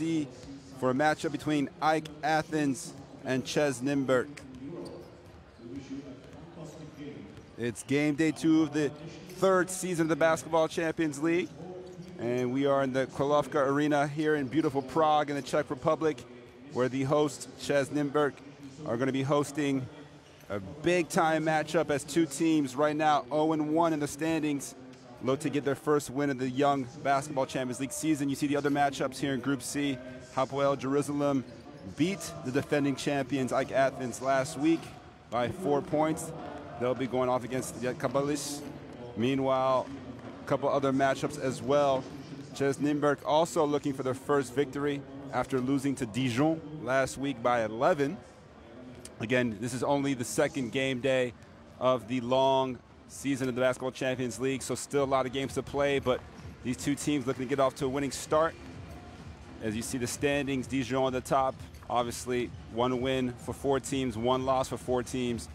C for a matchup between AEK Athens and CEZ Nymburk. It's game day 2 of the 3rd season of the Basketball Champions League. And we are in the Kralовka Arena here in beautiful Prague in the Czech Republic, where the hosts, CEZ Nymburk, are going to be hosting a big-time matchup as two teams right now 0-1 in the standings look to get their first win of the Young Basketball Champions League season. You see the other matchups here in Group C. Hapoel Jerusalem beat the defending champions AEK Athens last week by 4 points. They'll be going off against the Kabalis. Meanwhile, a couple other matchups as well. CEZ Nymburk also looking for their first victory after losing to Dijon last week by 11. Again, this is only the second game day of the long season of the Basketball Champions League, so still a lot of games to play, but these two teams looking to get off to a winning start. As you see the standings, Dijon on the top, obviously 1 win for 4 teams, 1 loss for 4 teams.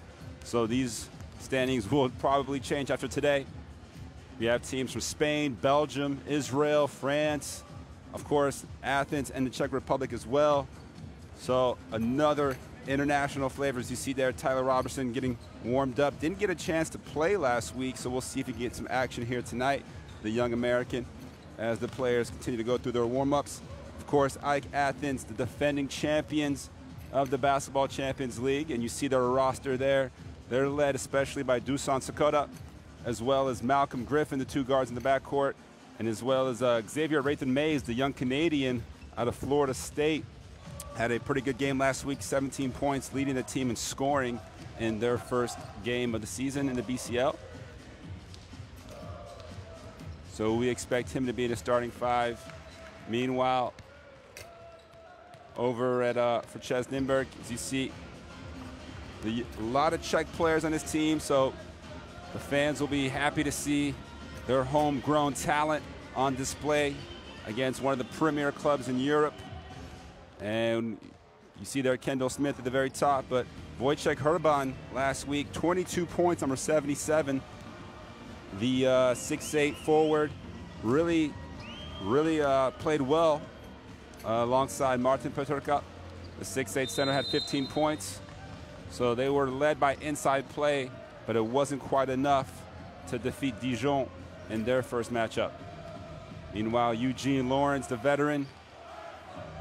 So these standings will probably change after today. We have teams from Spain, Belgium, Israel, France, of course, Athens and the Czech Republic as well. So another international flavors. You see there Tyler Robertson getting warmed up. Didn't get a chance to play last week, so we'll see if he gets some action here tonight, the young American, as the players continue to go through their warm-ups. Of course, AEK Athens, the defending champions of the Basketball Champions League, and you see their roster there. They're led especially by Dusan Sakota, as well as Malcolm Griffin, the 2 guards in the backcourt, and as well as Xavier Raythan-Mays, the young Canadian out of Florida State. Had a pretty good game last week, 17 points, leading the team in scoring in their first game of the season in the BCL. So we expect him to be in the starting 5. Meanwhile, over at for CEZ Nymburk, as you see, a lot of Czech players on this team, so the fans will be happy to see their homegrown talent on display against one of the premier clubs in Europe. And you see there Kendall Smith at the very top, but Wojciech Herban last week, 22 points, number 77. The 6'8" forward really played well alongside Martin Petrka. The 6'8" center had 15 points. So they were led by inside play, but it wasn't quite enough to defeat Dijon in their first matchup. Meanwhile, Eugene Lawrence, the veteran,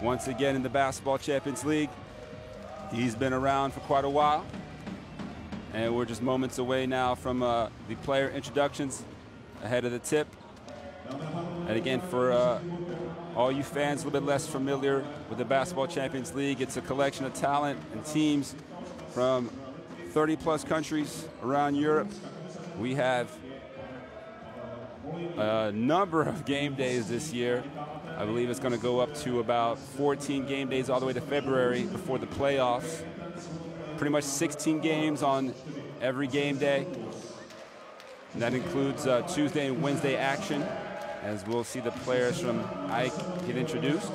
once again in the Basketball Champions League. He's been around for quite a while. And we're just moments away now from the player introductions ahead of the tip. And again, for all you fans a little bit less familiar with the Basketball Champions League, it's a collection of talent and teams from 30+ countries around Europe. We have a number of game days this year. I believe it's going to go up to about 14 game days all the way to February before the playoffs. Pretty much 16 games on every game day. And that includes Tuesday and Wednesday action, as we'll see the players from AEK get introduced.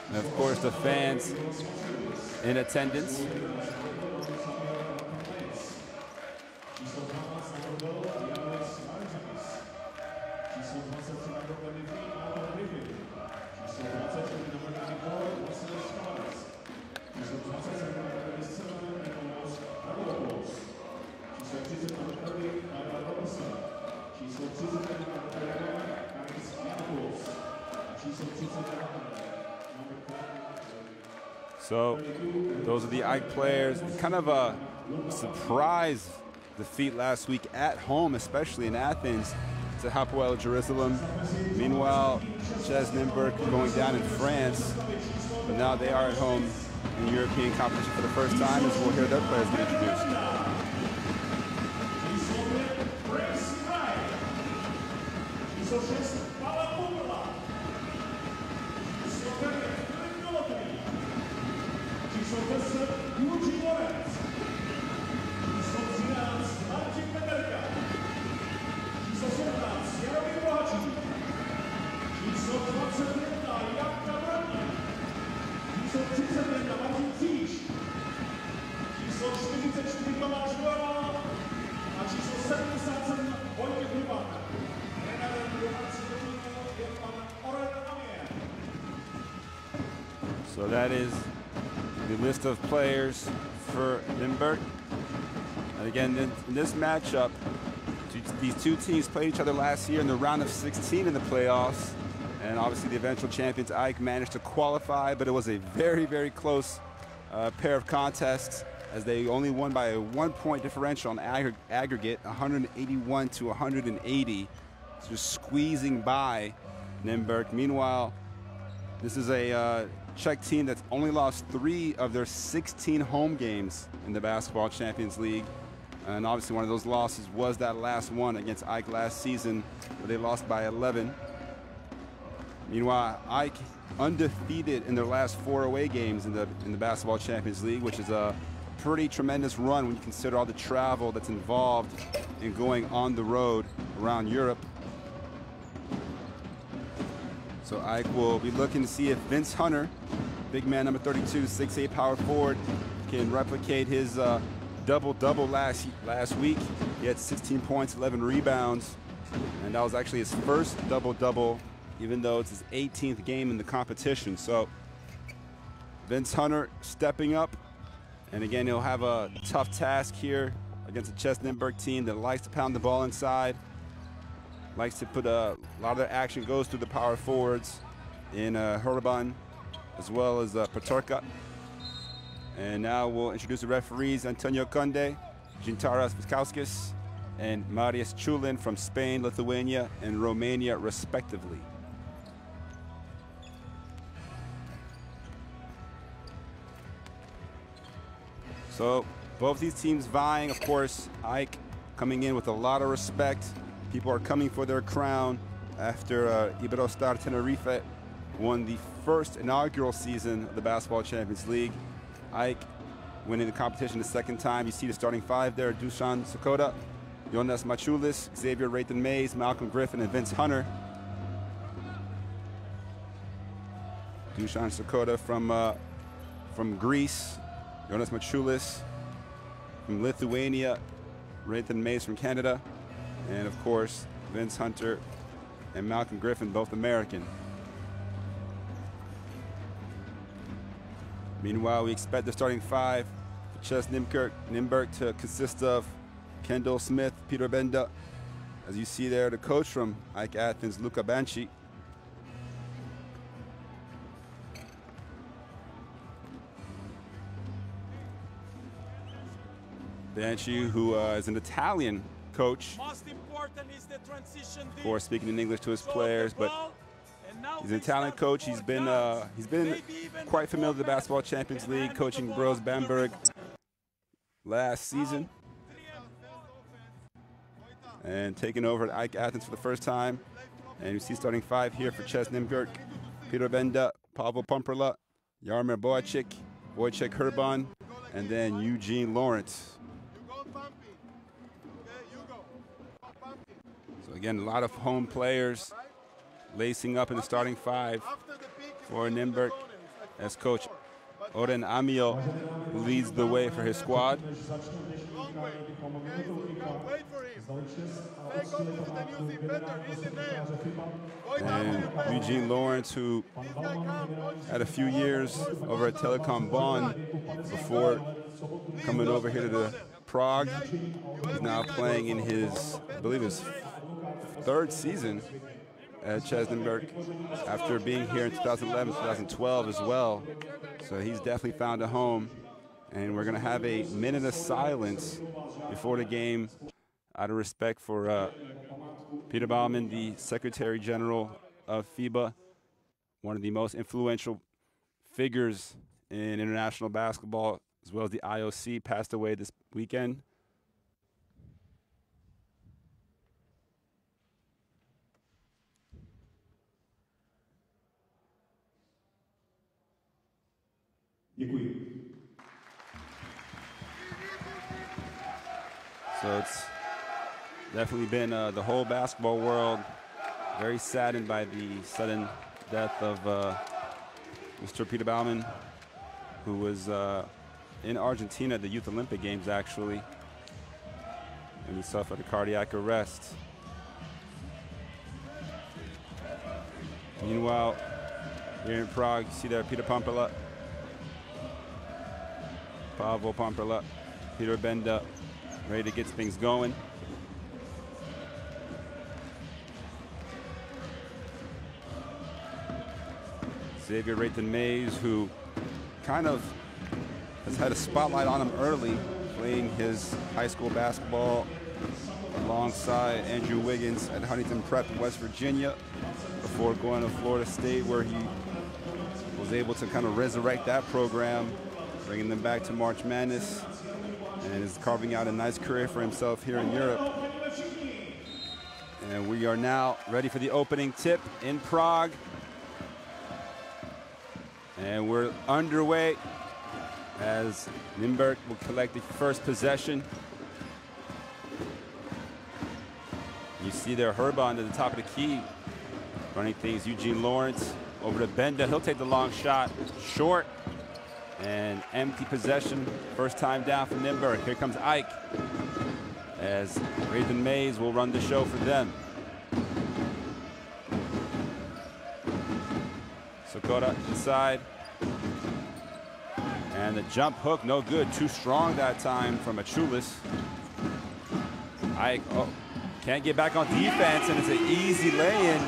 And of course the fans in attendance. So those are the AEK players. Kind of a surprise defeat last week at home, especially in Athens, to Hapoel Jerusalem. Meanwhile, CEZ Nymburk going down in France, but now they are at home in European competition for the first time, as we'll hear their players get introduced. So that is the list of players for Nymburk. And again, in this matchup, these two teams played each other last year in the round of 16 in the playoffs. And obviously the eventual champions, AEK, managed to qualify, but it was a very, very close pair of contests, as they only won by a 1-point differential on aggregate, 181 to 180. Just squeezing by Nymburk. Meanwhile, this is a Czech team that's only lost 3 of their 16 home games in the Basketball Champions League. And obviously one of those losses was that last one against AEK last season, where they lost by 11. Meanwhile, AEK undefeated in their last 4 away games in the Basketball Champions League, which is a pretty tremendous run when you consider all the travel that's involved in going on the road around Europe. So AEK will be looking to see if Vince Hunter, big man number 32, 6'8" power forward, can replicate his double-double last week. He had 16 points, 11 rebounds, and that was actually his first double-double, even though it's his 18th game in the competition. So Vince Hunter stepping up, and again, he'll have a tough task here against a CEZ Nymburk team that likes to pound the ball inside, likes to put a lot of their action goes through the power forwards in Hurban as well as Patorka. And now we'll introduce the referees: Antonio Conde, Gintaras Viskauskis, and Marius Chulin from Spain, Lithuania, and Romania, respectively. So both these teams vying, of course. AEK coming in with a lot of respect. People are coming for their crown after Iberostar Tenerife won the first inaugural season of the Basketball Champions League. AEK winning the competition the 2nd time. You see the starting 5 there: Dusan Sokoda, Jonas Machulis, Xavier Rayton Mays, Malcolm Griffin, and Vince Hunter. Dusan Sokoda from Greece, Jonas Machulis from Lithuania, Rayton Mays from Canada, and of course Vince Hunter and Malcolm Griffin, both American. Meanwhile, we expect the starting 5 for CEZ Nymburk to consist of Kendall Smith, Peter Benda, as you see there, the coach from AEK Athens, Luka Banchi. Banchi, who is an Italian coach, Most important is the transition, of course speaking in English to his players, but he's an Italian coach. He's been quite familiar with the Basketball Champions League, coaching Bros Bamberg last season, and taking over at AEK Athens for the first time. And you see starting 5 here for CEZ Nymburk: Peter Benda, Pavel Pumperla, Jaromir Boacik, Wojciech Hurban, and then Eugene Lawrence. So again, a lot of home players lacing up in the starting 5 for Nymburk, as coach Oren Amiel leads the way for his squad. And Eugene Lawrence, who had a few years over at Telecom Bonn before coming over here to Prague, is now playing in his, I believe, his 3rd season at CEZ Nymburk, after being here in 2011, 2012 as well. So he's definitely found a home. And we're going to have a minute of silence before the game, out of respect for Peter Baumann, the Secretary General of FIBA, one of the most influential figures in international basketball, as well as the IOC, passed away this weekend. So it's definitely been the whole basketball world very saddened by the sudden death of Mr. Peter Baumann, who was in Argentina at the Youth Olympic Games, actually, and he suffered a cardiac arrest. Meanwhile, here in Prague. You see there Peter Pamperla, Pavel Pamperla, Peter Benda, ready to get things going. Xavier Rayton Mays, who kind of has had a spotlight on him early, playing his high school basketball alongside Andrew Wiggins at Huntington Prep in West Virginia before going to Florida State, where he was able to kind of resurrect that program, bringing them back to March Madness, and is carving out a nice career for himself here in Europe. And we are now ready for the opening tip in Prague. And we're underway as Nymburk will collect the first possession. You see there Herban at the top of the key, running things. Eugene Lawrence over to Benda. He'll take the long shot, short, and empty possession. First time down for Nymburk. Here comes Ike, as Rayton Mays will run the show for them. Sakota inside. And the jump hook, no good. Too strong that time from Achulis. Ike, oh, can't get back on defense, and it's an easy lay-in.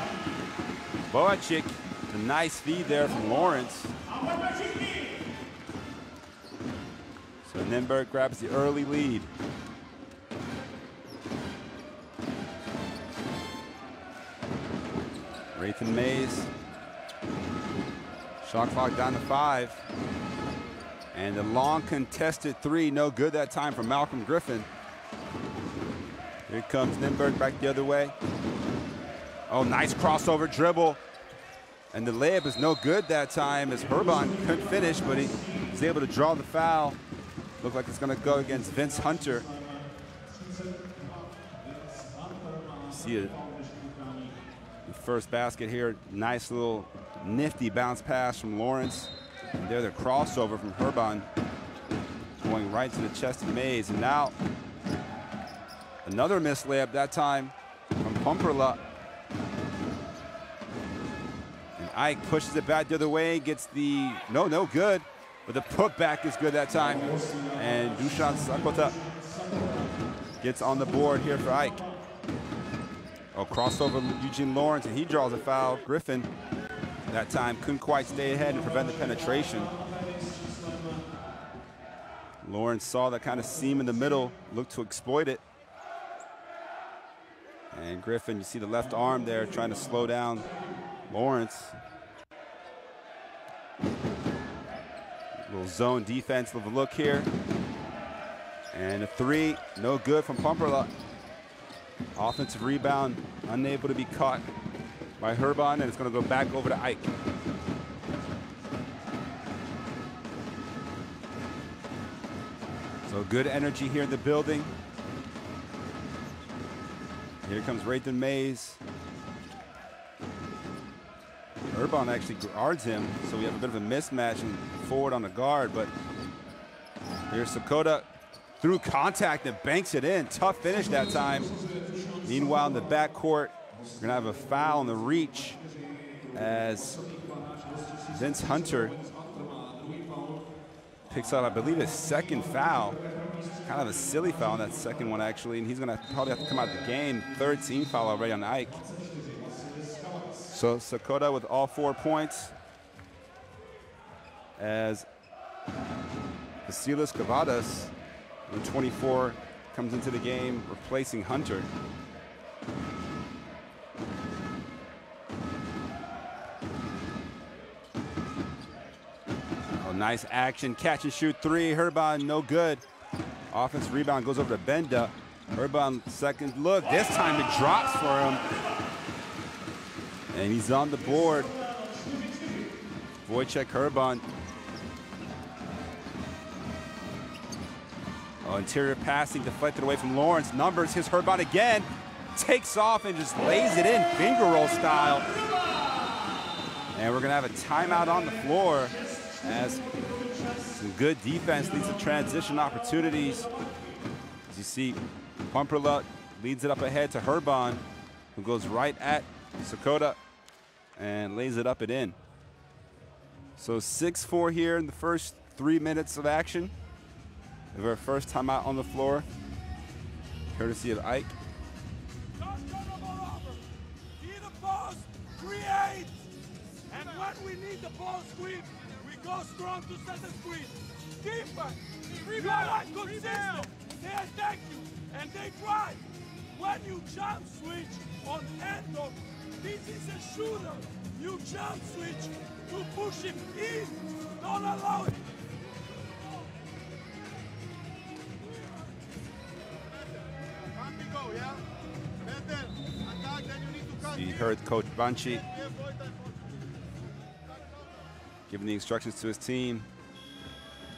Boacik, a nice feed there from Lawrence. So Nymburk grabs the early lead. Rayton Mays. Shot clock down to 5. And the long contested 3, no good that time from Malcolm Griffin. Here comes Nymburk back the other way. Oh, nice crossover dribble. And the layup is no good that time, as Herban couldn't finish, but he was able to draw the foul. Looked like it's gonna go against Vince Hunter. See it. The first basket here, nice little nifty bounce pass from Lawrence. And there the crossover from Herban going right to the chest of Mays. And now another missed layup, that time from Pumperla. And Ike pushes it back the other way, gets the, no good. But the putback is good that time. And Dusan Sakota gets on the board here for Ike. Oh, crossover Eugene Lawrence, and he draws a foul. Griffin that time couldn't quite stay ahead and prevent the penetration. Lawrence saw that kind of seam in the middle, looked to exploit it. And Griffin, you see the left arm there trying to slow down Lawrence. Little zone defensive look here. And a 3, no good from Pumperla. Offensive rebound, unable to be caught by Herban, and it's going to go back over to Ike. So good energy here in the building. Here comes Rayton Mays. Herban actually guards him, so we have a bit of a mismatch and forward on the guard, but here's Sakota through contact and banks it in. Tough finish that time. Meanwhile, in the backcourt, we're gonna have a foul on the reach as Vince Hunter picks up, I believe, his second foul. Kind of a silly foul on that second one, actually, and he's gonna probably have to come out of the game. Third team foul already on Ike. So Sakota with all 4 points as Vasilis Kavadas, in 24, comes into the game, replacing Hunter. Oh, nice action, catch and shoot 3. Herban, no good. Offense rebound goes over to Benda. Herban, second look. This time it drops for him. And he's on the board. Wojciech Herban. Oh, interior passing deflected away from Lawrence. Numbers, here's Herban again. Takes off and just lays it in, finger roll style. And we're gonna have a timeout on the floor as some good defense leads to transition opportunities. As you see, Pumperla leads it up ahead to Herban, who goes right at Sakota and lays it up and in. So 6-4 here in the first 3 minutes of action. Of our first time out on the floor, courtesy of Ike. Don't turn the ball over. Be the boss. Create. And when we need the ball screen, we go strong to set the screen. Defense. You are consistent. They attack you and they drive. When you jump switch on handoff, this is a shooter. You jump switch to push him in. Don't allow it. You heard Coach Banchi giving the instructions to his team.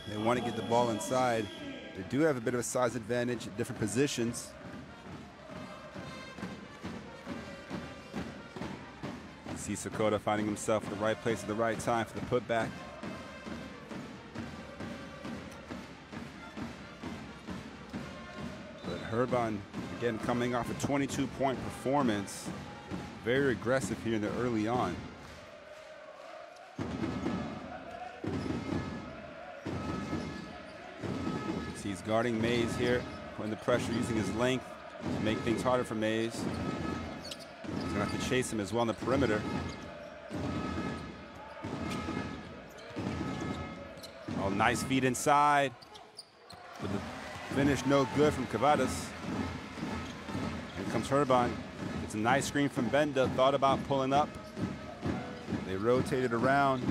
They want to get the ball inside. They do have a bit of a size advantage at different positions. You see Sakota finding himself at the right place at the right time for the putback. But Herban, again, coming off a 22-point performance. Very aggressive here in the early on. He's guarding Mays here, putting the pressure, using his length to make things harder for Mays. He's gonna have to chase him as well on the perimeter. Oh, nice feed inside. But the finish no good from Cavadas. Here comes Herban. It's a nice screen from Benda, thought about pulling up. They rotated around.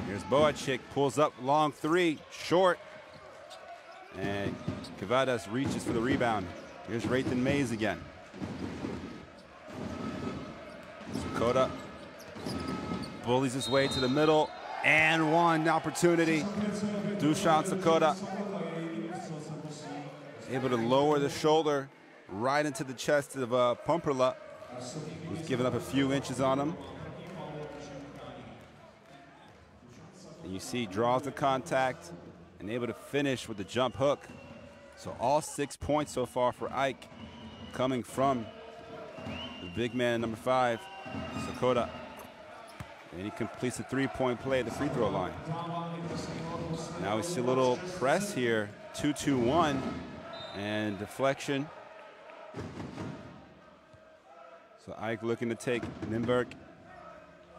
Here's Boacik, pulls up, long three, short. And Cavadas reaches for the rebound. Here's Rathan Mays again. Sakota bullies his way to the middle, and one opportunity. Dusan Sakota able to lower the shoulder right into the chest of Pumperla, who's given up a few inches on him. And you see draws the contact and able to finish with the jump hook. So all 6 points so far for Ike coming from the big man, number 5, Sakota. And he completes a three-point play at the free throw line. Now we see a little press here, 2-2-1, and deflection. So Ike looking to take Nymburk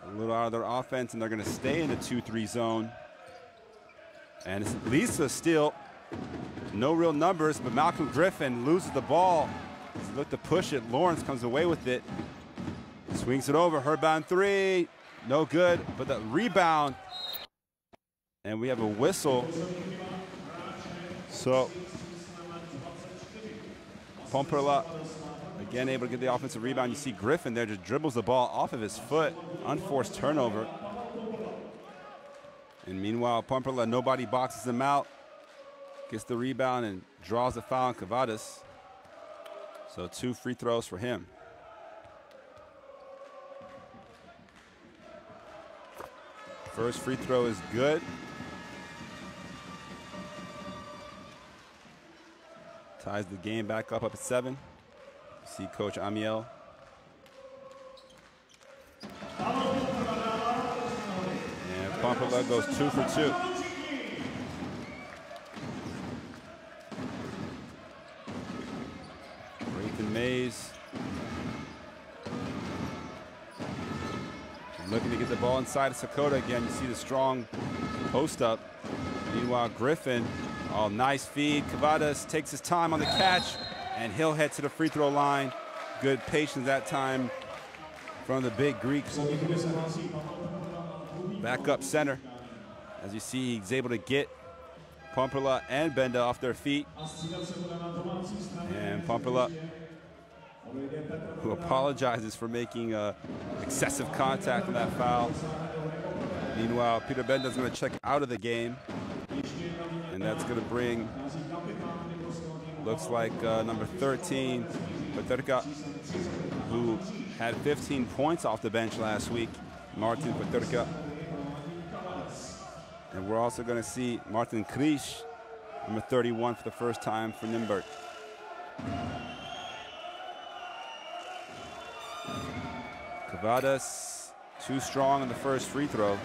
a little out of their offense, and they're going to stay in the 2-3 zone. And it leads to a steal. No real numbers, but Malcolm Griffin loses the ball. He's looked to push it. Lawrence comes away with it. Swings it over. Herban three. No good, but the rebound. And we have a whistle. So Pumperla again able to get the offensive rebound. You see Griffin there just dribbles the ball off of his foot. Unforced turnover. And meanwhile, Pumperla, nobody boxes him out. Gets the rebound and draws the foul on Cavadas. So 2 free throws for him. First free throw is good. Ties the game back up at 7. See Coach Amiel. And Pumperla goes 2 for 2. Rathan Mays looking to get the ball inside of Sakota again. You see the strong post up. Meanwhile, Griffin, oh, nice feed. Cavadas takes his time on the catch, and he'll head to the free throw line. Good patience that time from the big Greek. Back up center. As you see, he's able to get Pumperla and Benda off their feet. And Pumperla, who apologizes for making excessive contact on that foul. Meanwhile, Peter Benda's going to check out of the game. And that's going to bring, looks like number 13, Paterka, who had 15 points off the bench last week, Martin Paterka. And we're also going to see Martin Krish, number 31, for the first time for Nymburk. Cavadas Too strong on the first free throw.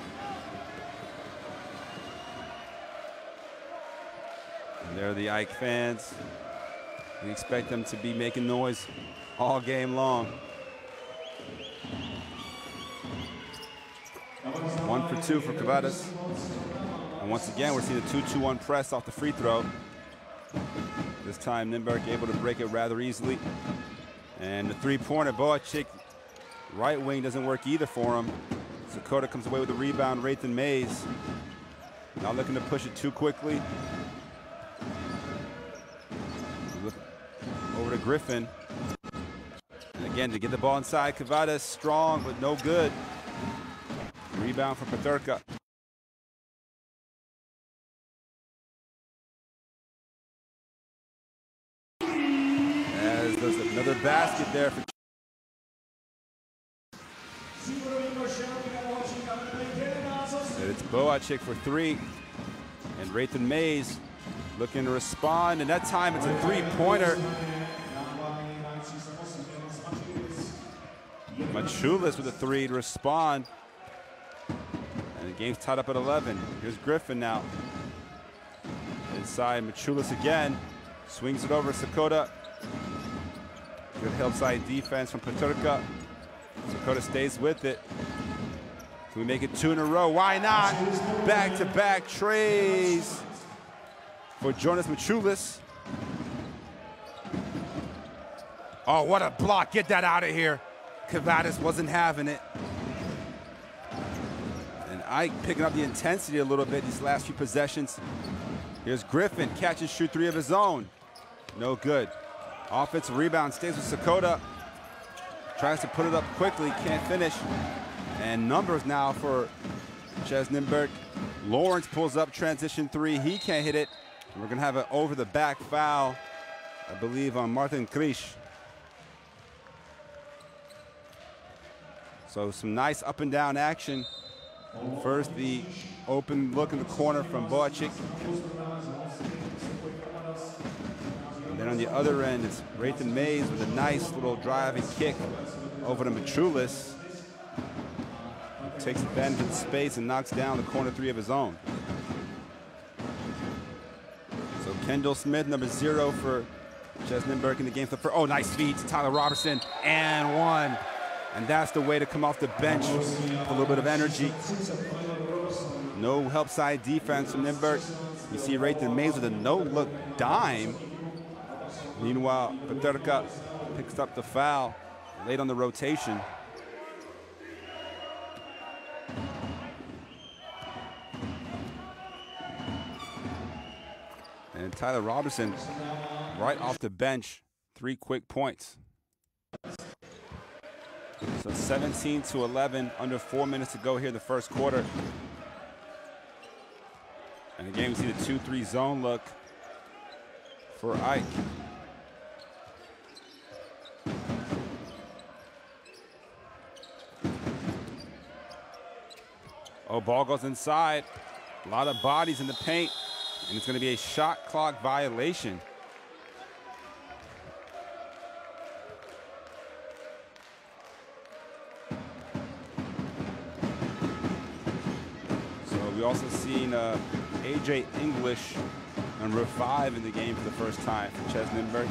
And there are the AEK fans. We expect them to be making noise all game long. 1 for 2 for Kavadas. And once again, we're seeing a 2-2-1 press off the free throw. This time, Nymburk able to break it rather easily. And the three-pointer, Boachik, right wing doesn't work either for him. Sakota comes away with the rebound, Raythan Mays. Not looking to push it too quickly. Over to Griffin. And again, to get the ball inside, Kavadas strong, but no good. Rebound for Peterka. As there's another basket there for and it's Boachik for 3. And Raythan Mays looking to respond, and that time it's a three-pointer. Machulis with a 3 to respond. And the game's tied up at 11. Here's Griffin now. Inside, Machulis again. Swings it over Sakota. Good help side defense from Peterka. Sakota stays with it. Can we make it 2 in a row? Why not? Back-to-back trays for Jonas Machulis. Oh, what a block. Get that out of here. Kavadas wasn't having it. And AEK picking up the intensity a little bit these last few possessions. Here's Griffin, catch and shoot 3 of his own. No good. Offensive rebound stays with Sakota. Tries to put it up quickly, can't finish. And numbers now for CEZ Nymburk. Lawrence pulls up transition 3, he can't hit it. And we're gonna have an over the back foul, I believe, on Martin Krish. So some nice up and down action. First, the open look in the corner from Boachik. And then on the other end, it's Raythan Mays with a nice little driving kick over to Machulis. Takes advantage of the space and knocks down the corner 3 of his own. So Kendall Smith, number 0 for CEZ Nymburk in the game. Oh, nice feed to Tyler Robertson, and 1. And that's the way to come off the bench with a little bit of energy. No help side defense from Nymburk. You see Raythan Mays with a no-look dime. Meanwhile, Peterka picks up the foul late on the rotation. And Tyler Robertson, right off the bench, 3 quick points. So 17-11, under 4 minutes to go here in the first quarter. And again, we see the 2-3 zone look for AEK. Oh, ball goes inside. A lot of bodies in the paint. And it's going to be a shot clock violation. So we also seen AJ English, number 5 in the game for the first time for CEZ Nymburk.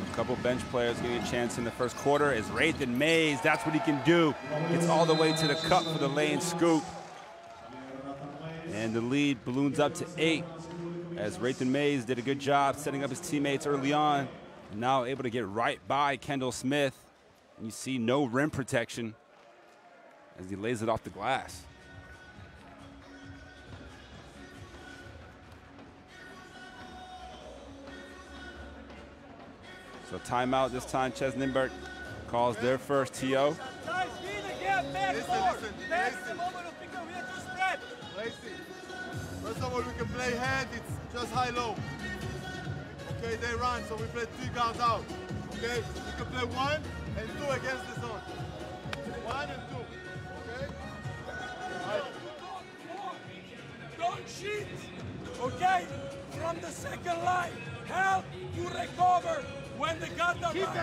A couple bench players getting a chance in the first quarter is Raythan Mays. That's what he can do. Gets all the way to the cup for the lane scoop. And the lead balloons up to 8 as Raythan Mays did a good job setting up his teammates early on. And now able to get right by Kendall Smith. And you see no rim protection as he lays it off the glass. So timeout this time. CEZ Nymburk calls their first TO. First of all, we can play head, it's just high-low. Okay, they run, so we play 3 guards out. Okay, we can play 1 and 2 against the zone. 1 and 2, okay? Don't cheat, okay? From the second line, help to recover When they got the Keep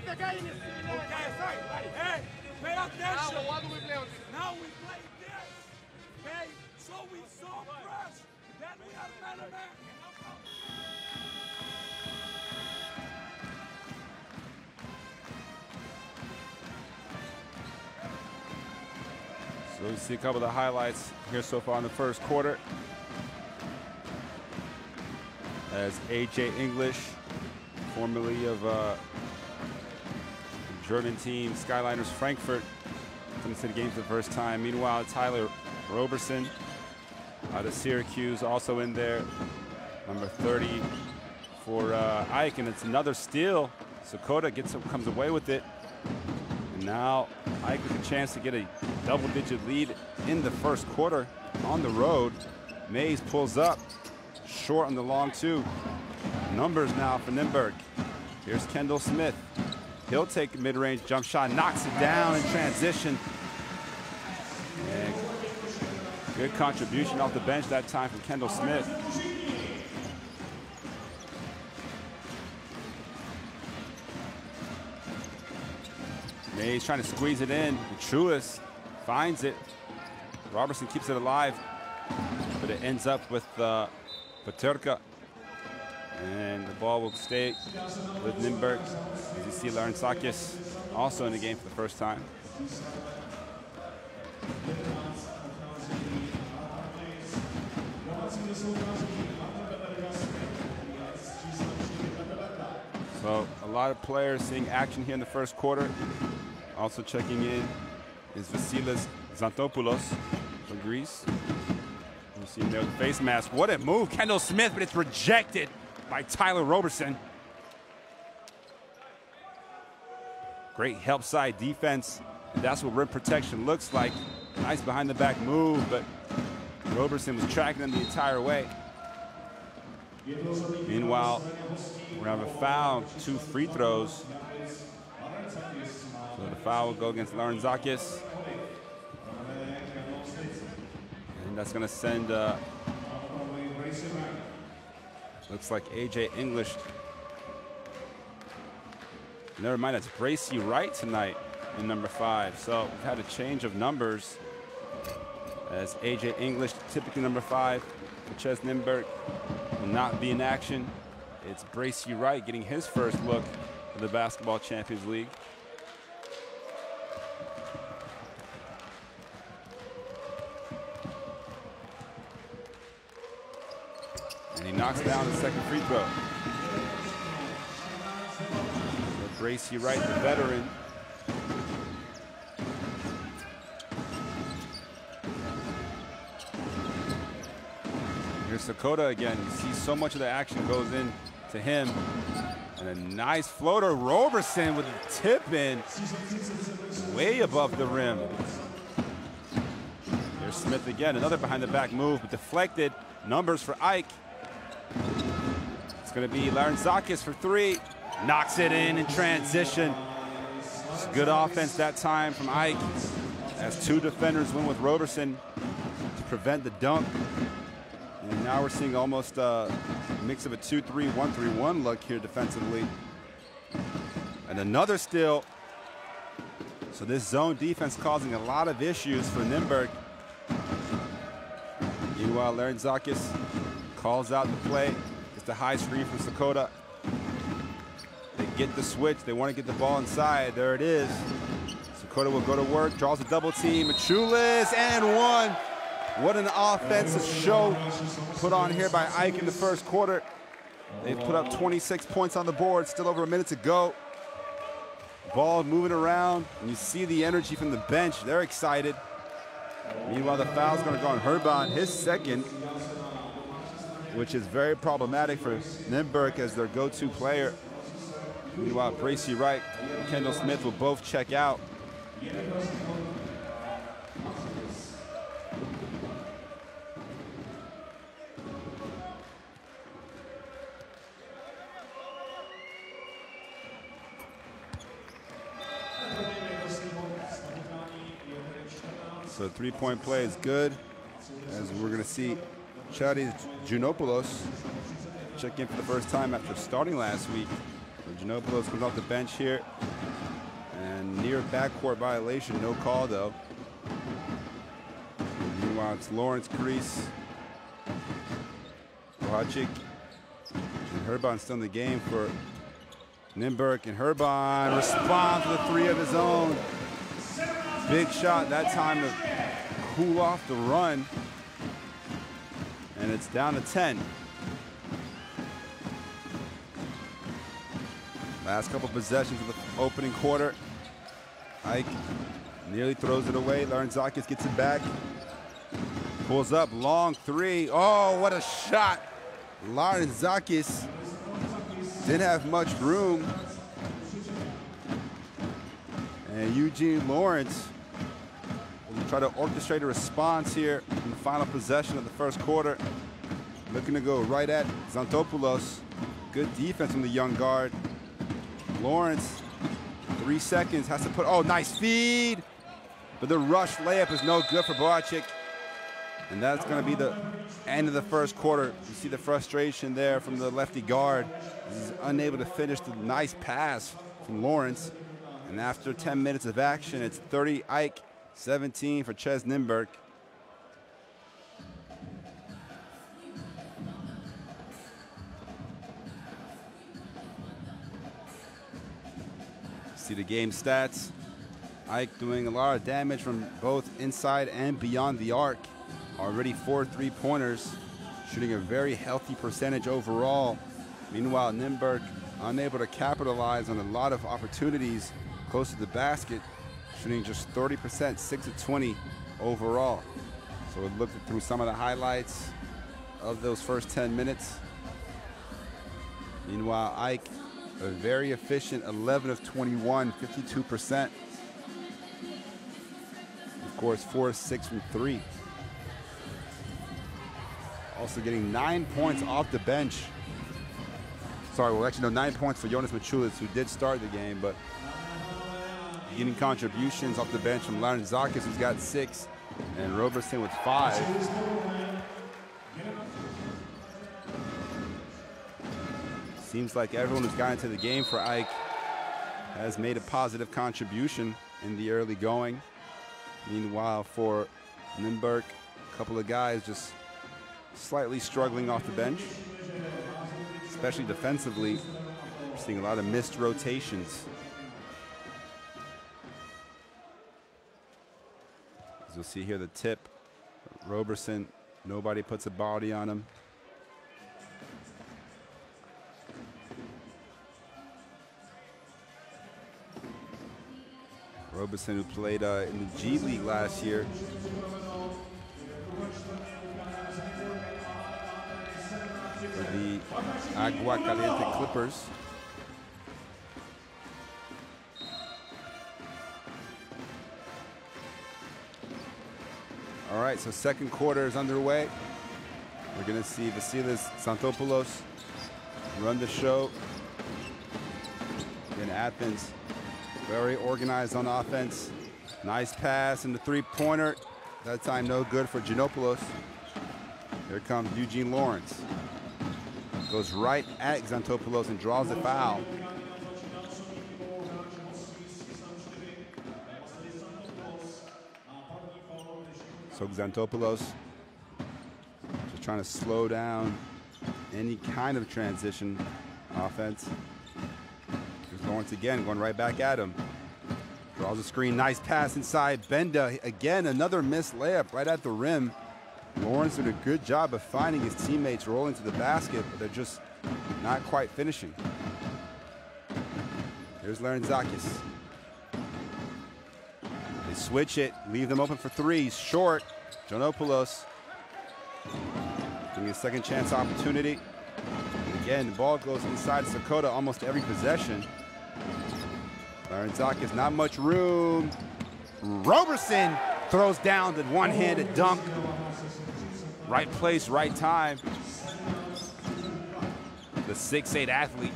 the guy in his side. Hey, pay attention. Now, what do we play on this? Now we play this. Okay? So we saw press. Then we are man-to-man. So we see a couple of the highlights here so far in the first quarter. As AJ English, formerly of the German team Skyliners Frankfurt, comes to the game for the first time. Meanwhile, Tyler Roberson out of Syracuse also in there, number 30 for Ike, and it's another steal. Sakota comes away with it, and now Ike with a chance to get a double-digit lead in the first quarter on the road. Mays pulls up, short on the long two. Numbers now for Nymburk. Here's Kendall Smith. He'll take a mid-range jump shot, knocks it down in transition. And good contribution off the bench that time from Kendall Smith. Mays trying to squeeze it in. Truist finds it. Robertson keeps it alive, but it ends up with Paterka. And the ball will stay with Lindberg. As you see, Larentzakis also in the game for the first time. So a lot of players seeing action here in the first quarter. Also checking in is Vasilis Xantopoulos from Greece. You see him there with the face mask. What a move, Kendall Smith, but it's rejected by Tyler Roberson. Great help side defense. And that's what rim protection looks like. Nice behind the back move, but Roberson was tracking him the entire way. Meanwhile, we're gonna have a foul, 2 free throws. So the foul will go against Larentzakis. And that's gonna send, looks like AJ English. Never mind, that's Bracy Wright tonight in number 5. So we've had a change of numbers as AJ English, typically number 5, for CEZ Nymburk, will not be in action. It's Bracy Wright getting his first look at the Basketball Champions League. And he knocks down the second free throw. So Bracy Wright, the veteran. Here's Sakota again. You see so much of the action goes in to him. And a nice floater. Roberson with a tip in. Way above the rim. Here's Smith again. Another behind the back move, but deflected. Numbers for Ike. It's going to be Larentzakis for 3. Knocks it in transition. It's good offense that time from Ike, as 2 defenders win with Roberson to prevent the dunk. And now we're seeing almost a mix of a 2-3, 1-3-1 look here defensively. And another steal. So this zone defense causing a lot of issues for Nymburk. Meanwhile, Larentzakis calls out the play. Gets the high screen from Sakota. They get the switch. They want to get the ball inside. There it is. Sakota will go to work, draws a double team. Machulis and 1. What an offensive show put on here by Ike in the first quarter. They've put up 26 points on the board, still over a minute to go. Ball moving around, and you see the energy from the bench. They're excited. Meanwhile, the foul's going to go on Herban, his second, which is very problematic for Nymburk as their go-to player. Meanwhile, Bracy Wright and Kendall Smith will both check out. So 3-point play is good, as we're going to see Charis Giannopoulos check in for the first time after starting last week So Giannopoulos comes off the bench here. And near backcourt violation, no call though. Meanwhile, it's Lawrence crease. Bohacic and Herban still in the game for Nymburk, and Herban responds to the three of his own. Big shot that time to cool off the run. And it's down to 10. Last couple possessions of the opening quarter. Ike nearly throws it away. Larentzakis gets it back. Pulls up, long three. Oh, what a shot. Larentzakis didn't have much room. And Eugene Lawrence will try to orchestrate a response here in the final possession of the first quarter. Looking to go right at Xantopoulos. Good defense from the young guard. Lawrence, 3 seconds, has to put, oh, nice feed. But the rush layup is no good for Bohacic. And that's going to be the end of the first quarter. You see the frustration there from the lefty guard. He's unable to finish the nice pass from Lawrence. And after 10 minutes of action, it's 30 Ike, 17 for CEZ Nymburk. See the game stats. Ike doing a lot of damage from both inside and beyond the arc. Already 4 3-pointers, shooting a very healthy percentage overall. Meanwhile, Nymburk unable to capitalize on a lot of opportunities close to the basket, shooting just 30%, 6 of 20 overall. So we looked through some of the highlights of those first 10 minutes. Meanwhile, Ike, a very efficient 11 of 21, 52%. Of course, 4 of 6 from 3. Also getting 9 points off the bench. Sorry, well, actually, no, 9 points for Jonas Machulis, who did start the game, but getting contributions off the bench from Larentzakis, who's got 6, and Roberson with 5. Seems like everyone who's gotten into the game for Ike has made a positive contribution in the early going. Meanwhile, for Nymburk, a couple of guys just slightly struggling off the bench, especially defensively. We're seeing a lot of missed rotations. As you'll see here, the tip, Roberson, nobody puts a body on him. Roberson, who played in the G League last year. For the Agua Caliente Clippers. All right, so second quarter is underway. We're going to see Vasilis Xantopoulos run the show in Athens. Very organized on offense. Nice pass and the three-pointer. That time no good for Giannopoulos. Here comes Eugene Lawrence. Goes right at Xantopoulos and draws the foul. So Xantopoulos just trying to slow down any kind of transition offense. Here's Lawrence again, going right back at him. Draws a screen, nice pass inside. Benda, again, another missed layup right at the rim. Lawrence did a good job of finding his teammates rolling to the basket, but they're just not quite finishing. Here's Larentzakis. They switch it, leave them open for threes. Short, Giannopoulos getting a second chance opportunity. And again, the ball goes inside Sakota almost every possession. Larentzakis, not much room. Roberson throws down the one-handed dunk. Right place, right time. The 6'8" athlete.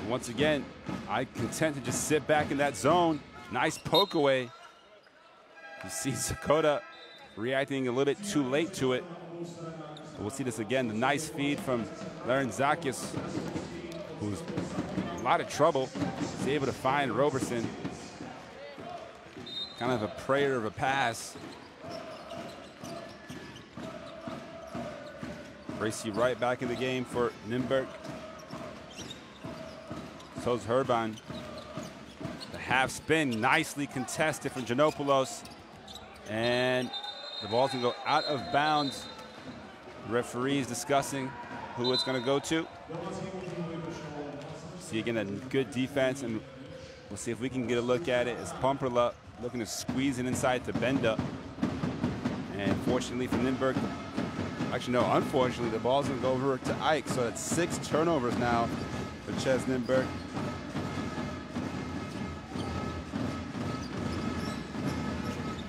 Once again, I content to just sit back in that zone. Nice poke away. You see Sakota reacting a little bit too late to it. But we'll see this again. The nice feed from Larentzakis, who's a lot of trouble. He's able to find Roberson. Kind of a prayer of a pass. Gracie right back in the game for Nymburk. So's Herban. The half spin nicely contested from Giannopoulos. And the ball's gonna go out of bounds. The referee's discussing who it's gonna go to. See again a good defense, and we'll see if we can get a look at it as Pumperla looking to squeeze it inside to Benda. And fortunately for Nymburk, actually no, unfortunately, the ball's gonna go over to Ike. So that's 6 turnovers now for CEZ Nymburk.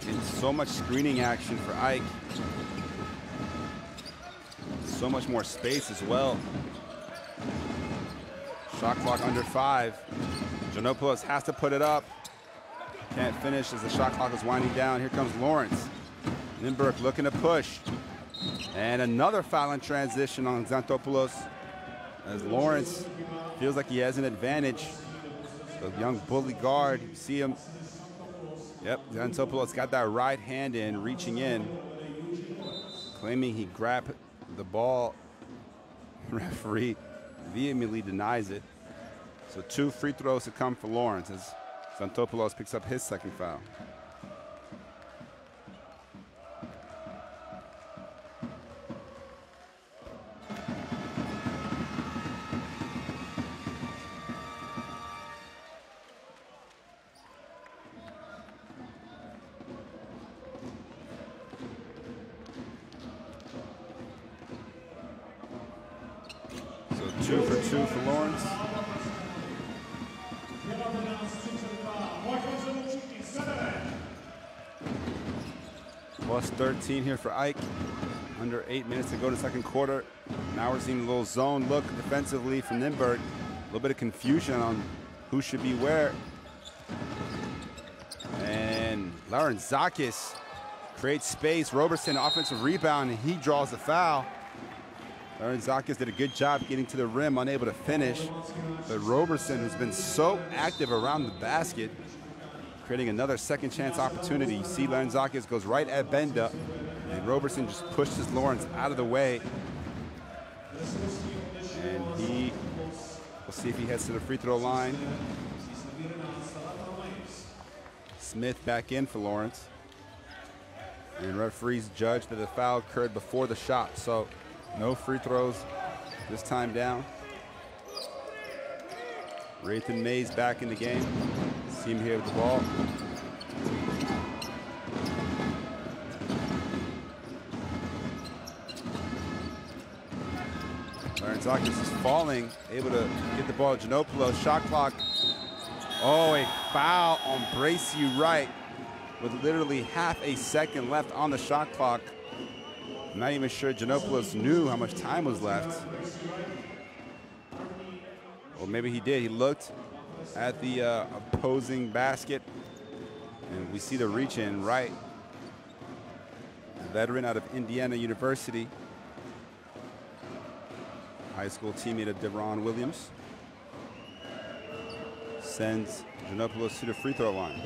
And so much screening action for Ike. So much more space as well. Shot clock under 5. Giannopoulos has to put it up. Can't finish as the shot clock is winding down. Here comes Lawrence. Lindberg looking to push. And another foul in transition on Xantopoulos as Lawrence feels like he has an advantage. The young bully guard, you see him. Yep, Xantopoulos got that right hand in, reaching in, claiming he grabbed the ball. Referee vehemently denies it. So 2 free throws to come for Lawrence as Xantopoulos picks up his 2nd foul. So 2 for 2 for Lawrence. Plus 13 here for Ike. Under 8 minutes to go to the 2nd quarter. Now we're seeing a little zone look defensively from Nymburk. A little bit of confusion on who should be where. And Laurenzakis creates space. Roberson offensive rebound, and he draws the foul. Laurenzakis did a good job getting to the rim, unable to finish. But Roberson, who's been so active around the basket, creating another 2nd chance opportunity. You see Laurenzakis goes right at Benda, and Roberson just pushes Lawrence out of the way. And we'll see if he heads to the free throw line. Smith back in for Lawrence. And referees judge that the foul occurred before the shot, so no free throws this time down. Rayton Mays back in the game. See him here with the ball. Laurenzakis is falling, able to get the ball to Giannopoulos. Shot clock. Oh, a foul on Bracy Wright with literally half a second left on the shot clock. I'm not even sure Giannopoulos knew how much time was left. Well, maybe he did. He looked at the opposing basket, and we see the reach in Wright, a veteran out of Indiana University, high school teammate of Deron Williams, sends Giannopoulos to the free throw line.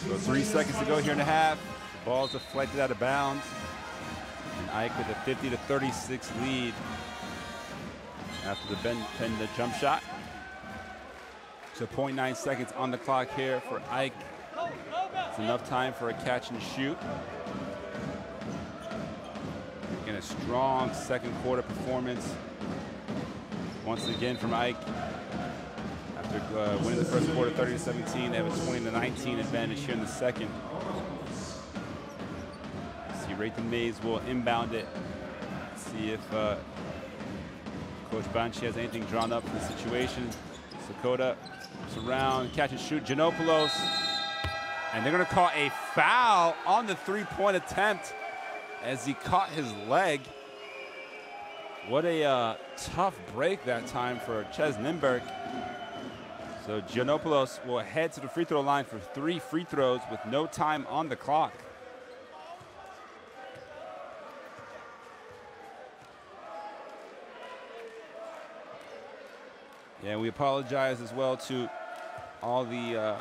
So 3 seconds to go here in the half. The ball's deflected out of bounds. And Ike with a 50-36 lead after the the jump shot. So 0.9 seconds on the clock here for Ike. It's enough time for a catch and shoot. Again, a strong second quarter performance. Once again from Ike. After winning the first quarter 30-17, they have a 20-19 advantage here in the second. See, Rayton Mays will inbound it. See if Coach Banchi has anything drawn up for the situation. Sakota around, catch and shoot. Giannopoulos, and they're going to call a foul on the three-point attempt as he caught his leg. What a tough break that time for CEZ Nymburk. So Giannopoulos will head to the free throw line for 3 free throws with no time on the clock. Yeah, we apologize as well to all the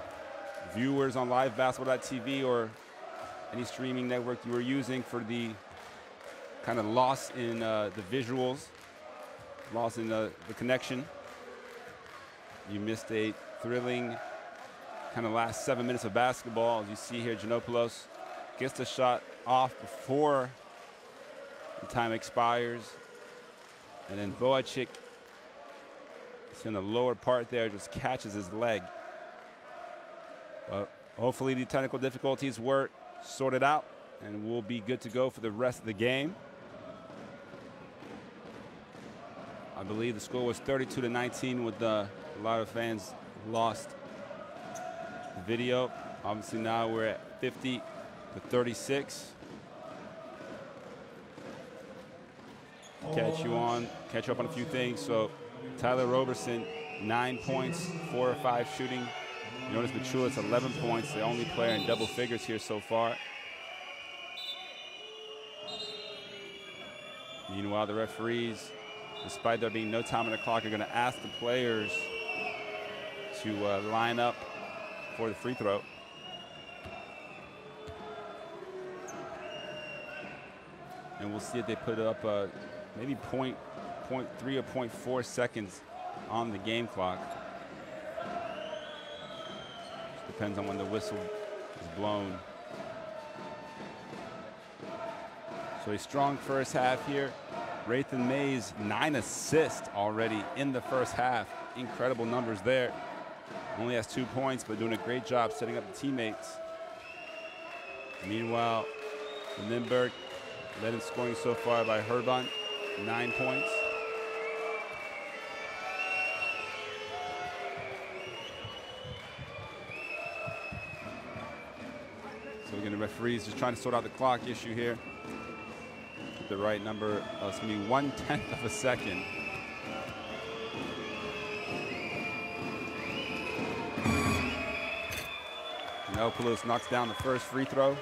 viewers on livebasketball.tv or any streaming network you were using for the kind of loss in the visuals, loss in the connection. You missed a thrilling kind of last 7 minutes of basketball. As you see here, Giannopoulos gets the shot off before the time expires. And then Boachik, in the lower part there, just catches his leg. But hopefully the technical difficulties were sorted out and we'll be good to go for the rest of the game. I believe the score was 32-19 with a lot of fans lost the video. Obviously now we're at 50-36. Catch you up on a few things. So Tyler Roberson, 9 points, 4 or 5 shooting. Jonas Machulis, 11 points, the only player in double figures here so far. Meanwhile, the referees, despite there being no time on the clock, are going to ask the players to line up for the free throw. And we'll see if they put up maybe 0.3 or 0.4 seconds on the game clock. Just depends on when the whistle is blown. So a strong first half here. Rayton Mays, 9 assists already in the first half. Incredible numbers there. Only has 2 points, but doing a great job setting up the teammates. Meanwhile, Lindberg led in scoring so far by Herban, 9 points. So again, the referees just trying to sort out the clock issue here. Get the right number. It's going to be 1/10 of a second. Giannopoulos knocks down the first free throw.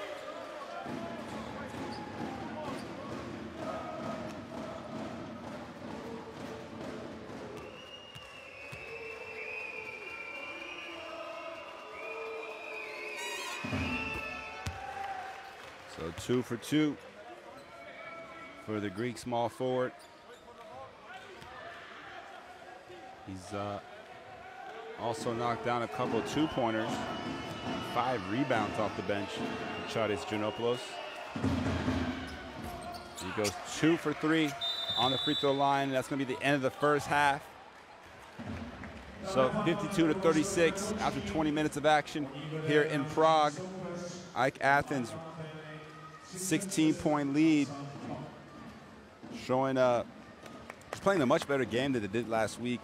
So 2 for 2 for the Greek small forward. He's also knocked down a couple of 2-pointers. 5 rebounds off the bench for Chadis Giannopoulos. He goes 2 for 3 on the free throw line. That's going to be the end of the first half. So 52-36 after 20 minutes of action here in Prague. Ike Athens, 16-point lead, showing playing a much better game than they did last week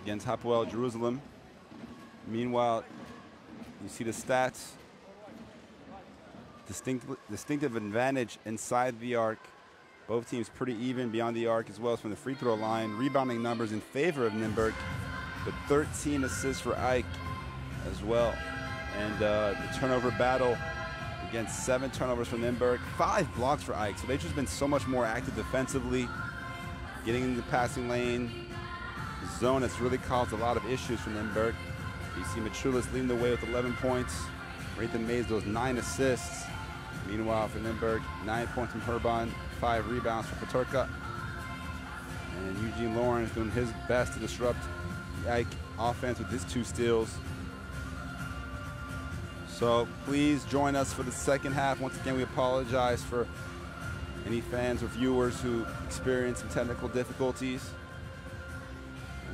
against Hapoel Jerusalem. Meanwhile, you see the stats. Distinctive advantage inside the arc. Both teams pretty even beyond the arc as well as from the free throw line. Rebounding numbers in favor of Nymburk, but 13 assists for Ike as well. And the turnover battle against 7 turnovers for Nymburk, 5 blocks for Ike. So they've just been so much more active defensively, getting in the passing lane. The zone has really caused a lot of issues for Nymburk. You see Machulis leading the way with 11 points. Raythan Mays, those 9 assists. Meanwhile, for Lindberg, 9 points from Herban, 5 rebounds for Paterka. And Eugene Lawrence doing his best to disrupt the AEK offense with his 2 steals. So please join us for the second half. Once again, we apologize for any fans or viewers who experience some technical difficulties.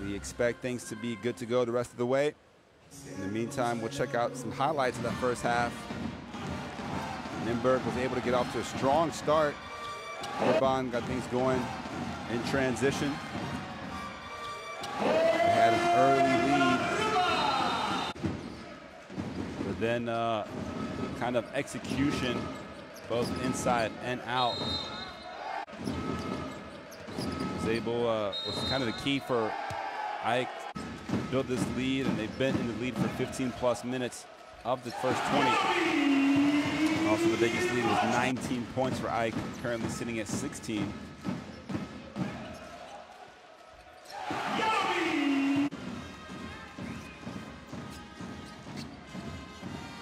We expect things to be good to go the rest of the way. In the meantime, we'll check out some highlights of that first half. Nymburk was able to get off to a strong start. Herban got things going in transition. They had an early lead. But then kind of execution, both inside and out, was kind of the key for AEK to build this lead, and they've been in the lead for 15+ minutes of the first 20. Also, the biggest lead was 19 points for AEK, currently sitting at 16.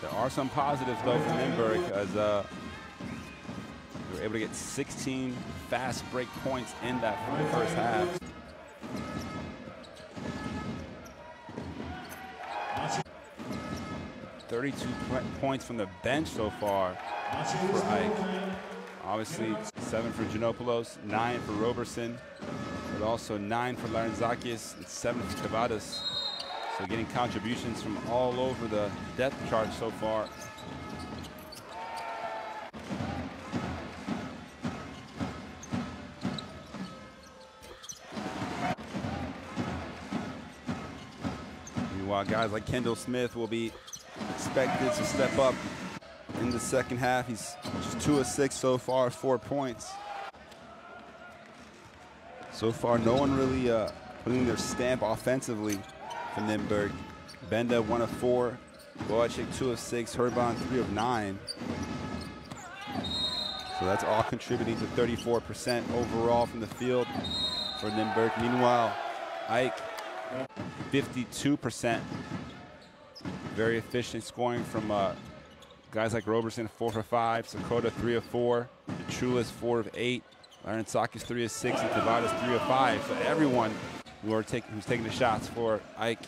There are some positives, though, for Lindberg, as they were able to get 16 fast break points in that first half. $32 points from the bench so far for AEK. Obviously, 7 for Giannopoulos, 9 for Roberson, but also 9 for Larentzakis and 7 for Kavadas. So getting contributions from all over the depth chart so far. Meanwhile, guys like Kendall Smith will be expected to step up in the second half. He's just 2 of 6 so far, 4 points. So far, no one really putting their stamp offensively for Lindberg. Benda 1 of 4, Boacek 2 of 6, Herban 3 of 9. So that's all contributing to 34% overall from the field for Lindberg. Meanwhile, AEK 52%. Very efficient scoring from guys like Roberson, 4 for 5, Sakota 3 of 4, Chulis 4 of 8, Larentzakis 3 of 6, and Kavadas 3 of 5. So everyone who's taking the shots for AEK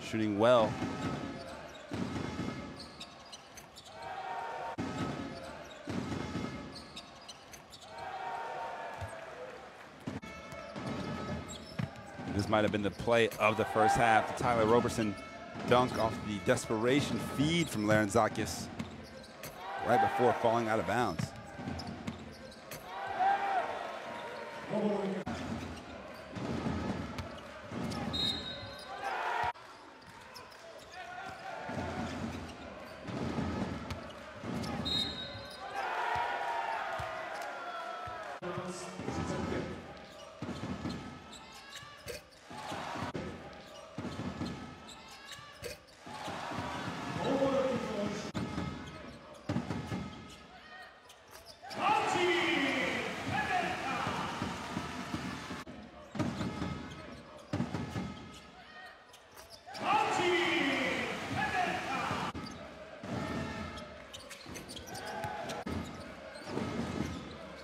shooting well. This might have been the play of the first half. Tyler Roberson dunk off the desperation feed from Larentzakis right before falling out of bounds.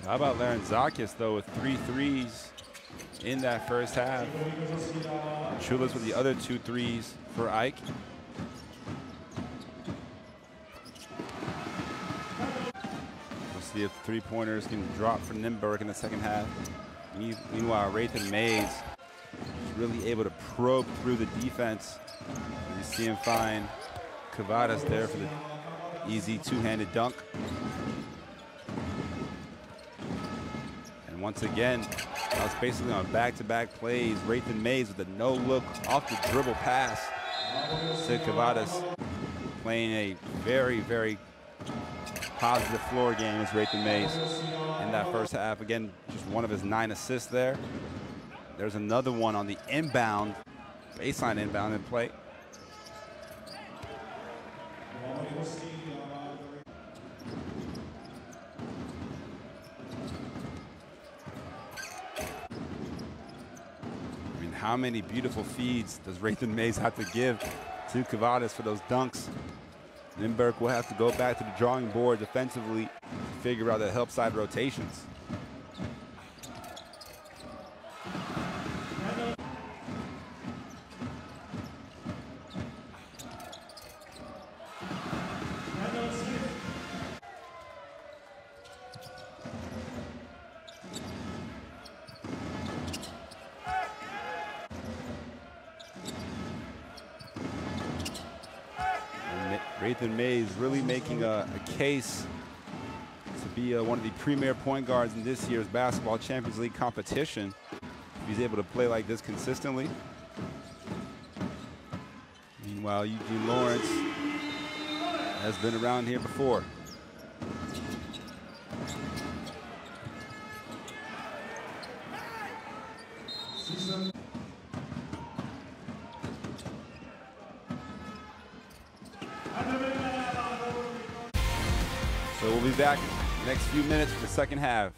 How about Larentzakis, though, with 3 threes in that first half. Chulis with the other 2 threes for AEK. We'll see if 3-pointers can drop for Nymburk in the second half. Meanwhile, Raythan Mays is really able to probe through the defense. You see him find Kavadas there for the easy 2-handed dunk. Once again, I was basically on back-to-back plays. Raythan Mays with a no-look off-the-dribble pass to Kavadas, playing a very, very positive floor game as Raythan Mays in that first half. Again, just one of his 9 assists there. There's another one on the inbound, baseline inbound in play. How many beautiful feeds does Raythan Mays have to give to Kavadas for those dunks? Lindberg will have to go back to the drawing board defensively to figure out the help side rotations. Nathan Mays really making a case to be one of the premier point guards in this year's Basketball Champions League competition. If he's able to play like this consistently. Meanwhile, Eugene Lawrence has been around here before. So we'll be back next few minutes for the second half.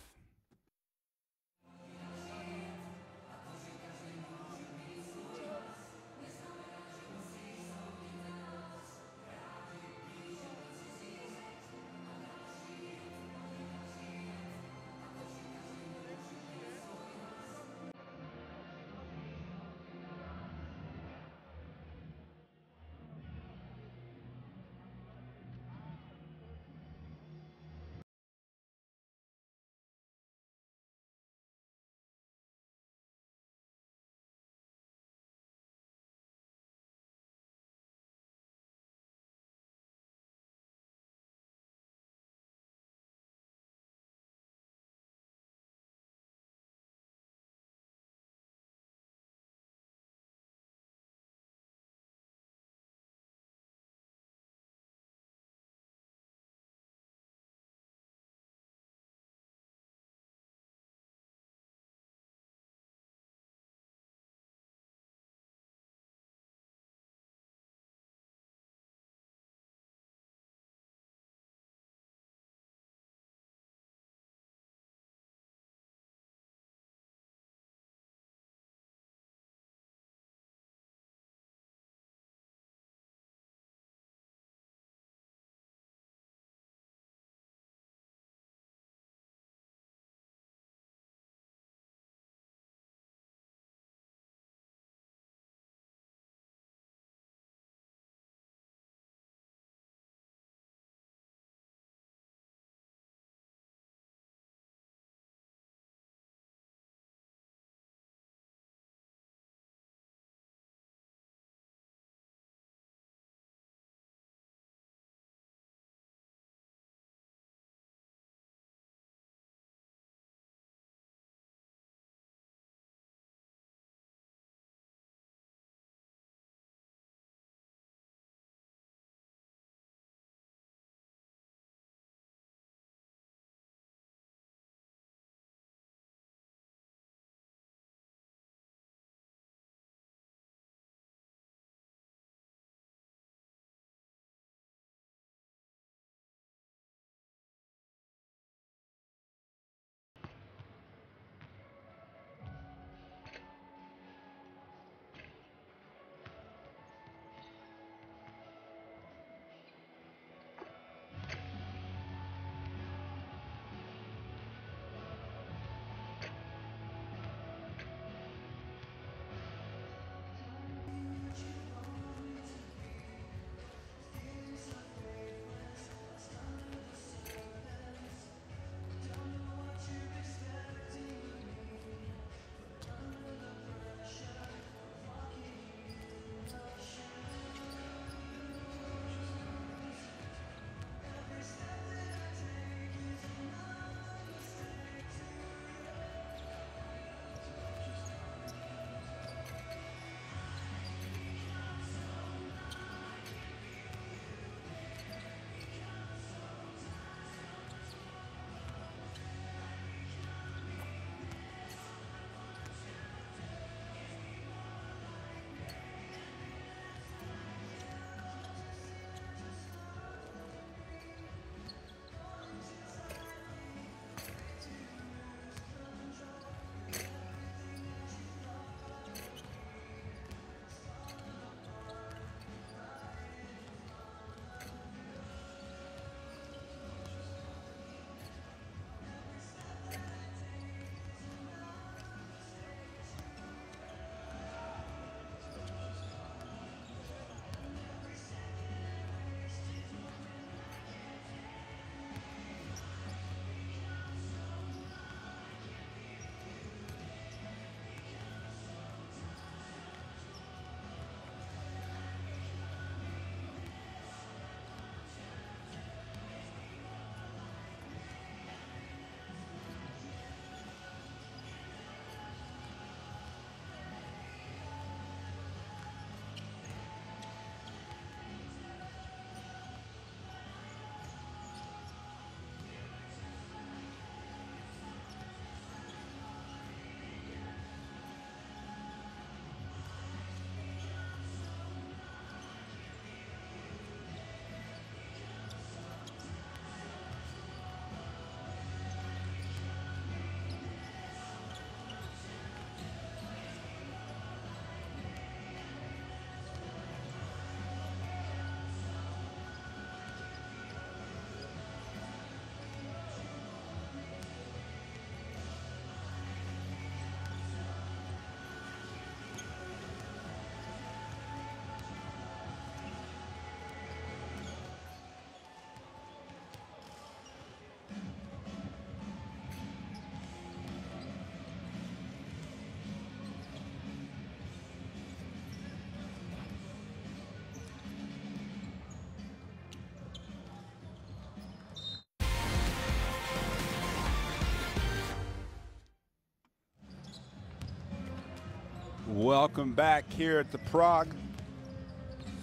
Welcome back here at the Prague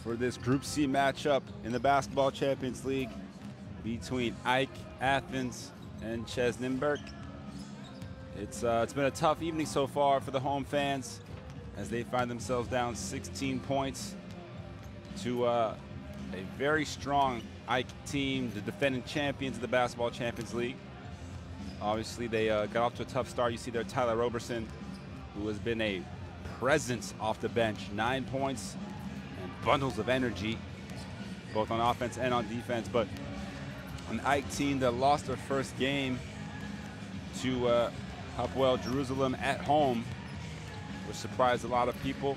for this Group C matchup in the Basketball Champions League between AEK Athens and CEZ Nymburk. It's been a tough evening so far for the home fans as they find themselves down 16 points to a very strong AEK team, the defending champions of the Basketball Champions League. Obviously, they got off to a tough start. You see there Tyler Roberson, who has been a presence off the bench, 9 points and bundles of energy, both on offense and on defense. But an AEK team that lost their first game to Hapoel Jerusalem at home, which surprised a lot of people.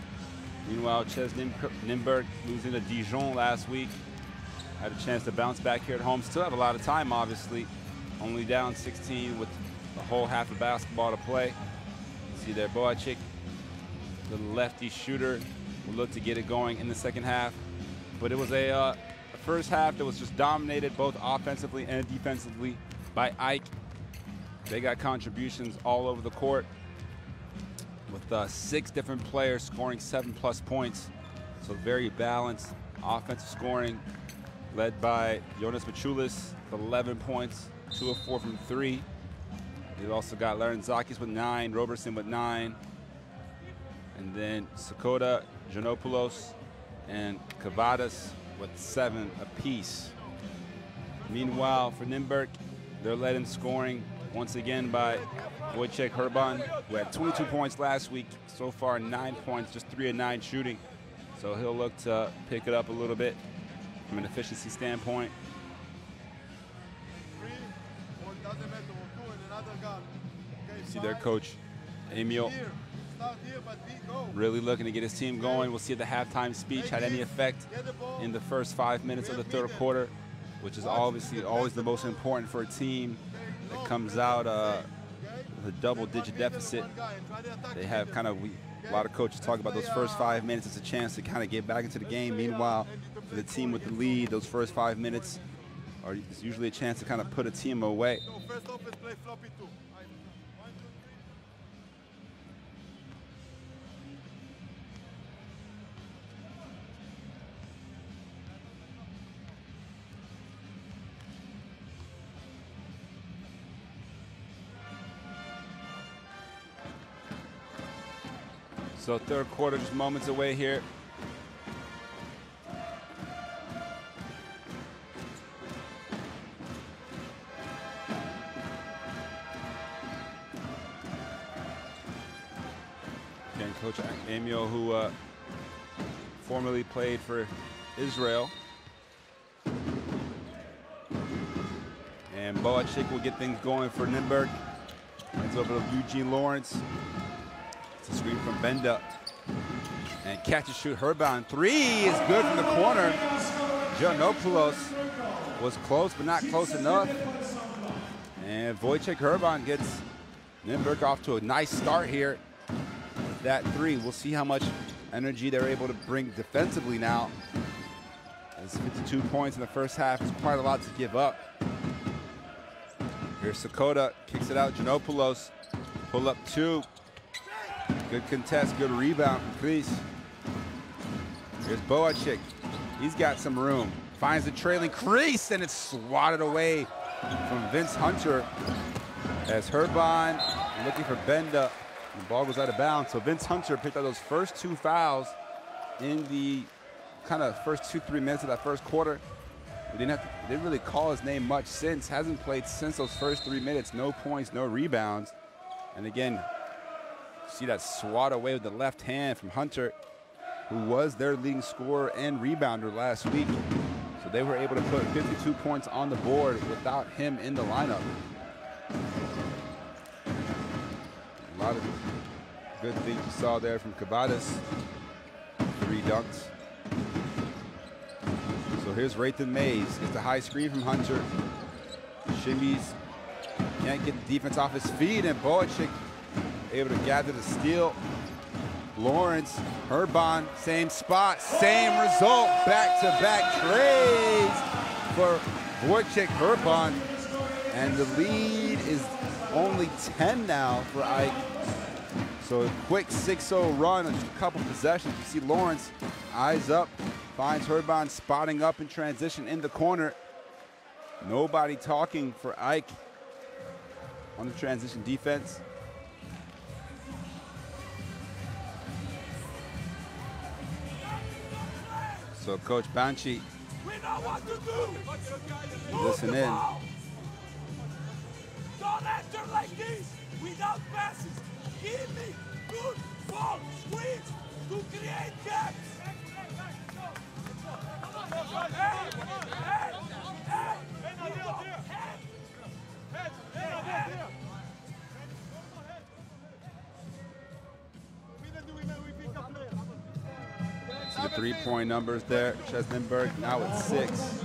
Meanwhile, CEZ Nymburk losing to Dijon last week, had a chance to bounce back here at home. Still have a lot of time, obviously. Only down 16 with a whole half of basketball to play. See there, Boacik, the lefty shooter, will look to get it going in the second half. But it was a first half that was just dominated both offensively and defensively by AEK. They got contributions all over the court with 6 different players scoring 7+ points. So very balanced offensive scoring led by Jonas Machulis with 11 points, 2 of 4 from 3. You've also got Larenzakis with 9, Roberson with 9, and then Sakota, Janopoulos, and Kavadas with 7 apiece. Meanwhile, for Nymburk, they're led in scoring once again by Wojciech Herban, who had 22 points last week. So far, 9 points, just 3 of 9 shooting. So he'll look to pick it up a little bit from an efficiency standpoint. You see their coach, Emil, really looking to get his team going. We'll see if the halftime speech had any effect in the first 5 minutes of the third quarter, which is obviously always the most important for a team that comes out with a double-digit deficit. They have kind of, a lot of coaches talk about those first 5 minutes as a chance to kind of get back into the game. Meanwhile, for the team with the lead, those first 5 minutes are usually a chance to kind of put a team away. So third quarter, just moments away here. Again, Coach Emil, who formerly played for Israel. And Boacik will get things going for Nymburk. It's over to Eugene Lawrence. It's a screen from Benda. And catch and shoot, Herban. 3 is good from the corner. Giannopoulos was close, but not close enough. And Wojciech Herban gets Nymburk off to a nice start here with that 3. We'll see how much energy they're able to bring defensively now. It's 52 points in the first half. It's quite a lot to give up. Here's Sakota, kicks it out. Giannopoulos, pull up 2. Good contest, good rebound from Chris. Here's Boacik. He's got some room. Finds the trailing Chris, and it's swatted away from Vince Hunter as Herban looking for Benda. The ball goes out of bounds. So Vince Hunter picked up those first 2 fouls in the kind of first 2-3 minutes of that first quarter. We didn't really call his name much since. Hasn't played since those first 3 minutes. No points, no rebounds. And again, see that swat away with the left hand from Hunter, who was their leading scorer and rebounder last week. So they were able to put 52 points on the board without him in the lineup. A lot of good things you saw there from Kavadas. 3 dunks. So here's Raythan Mays. Gets the high screen from Hunter. Shimmies. Can't get the defense off his feet, and Boacik able to gather the steal. Lawrence, Herban, same spot, same result. Back-to-back trades for Wojciech Herban. And the lead is only 10 now for AEK. So a quick 6-0 run on just a couple possessions. You see Lawrence, eyes up, finds Herbon spotting up in transition in the corner. Nobody talking for Ike on the transition defense. So Coach Banchi, listen in. Don't enter like this without passes. Give me good ball screens to create gaps. See the three-point numbers there. CEZ Nymburk now at 6.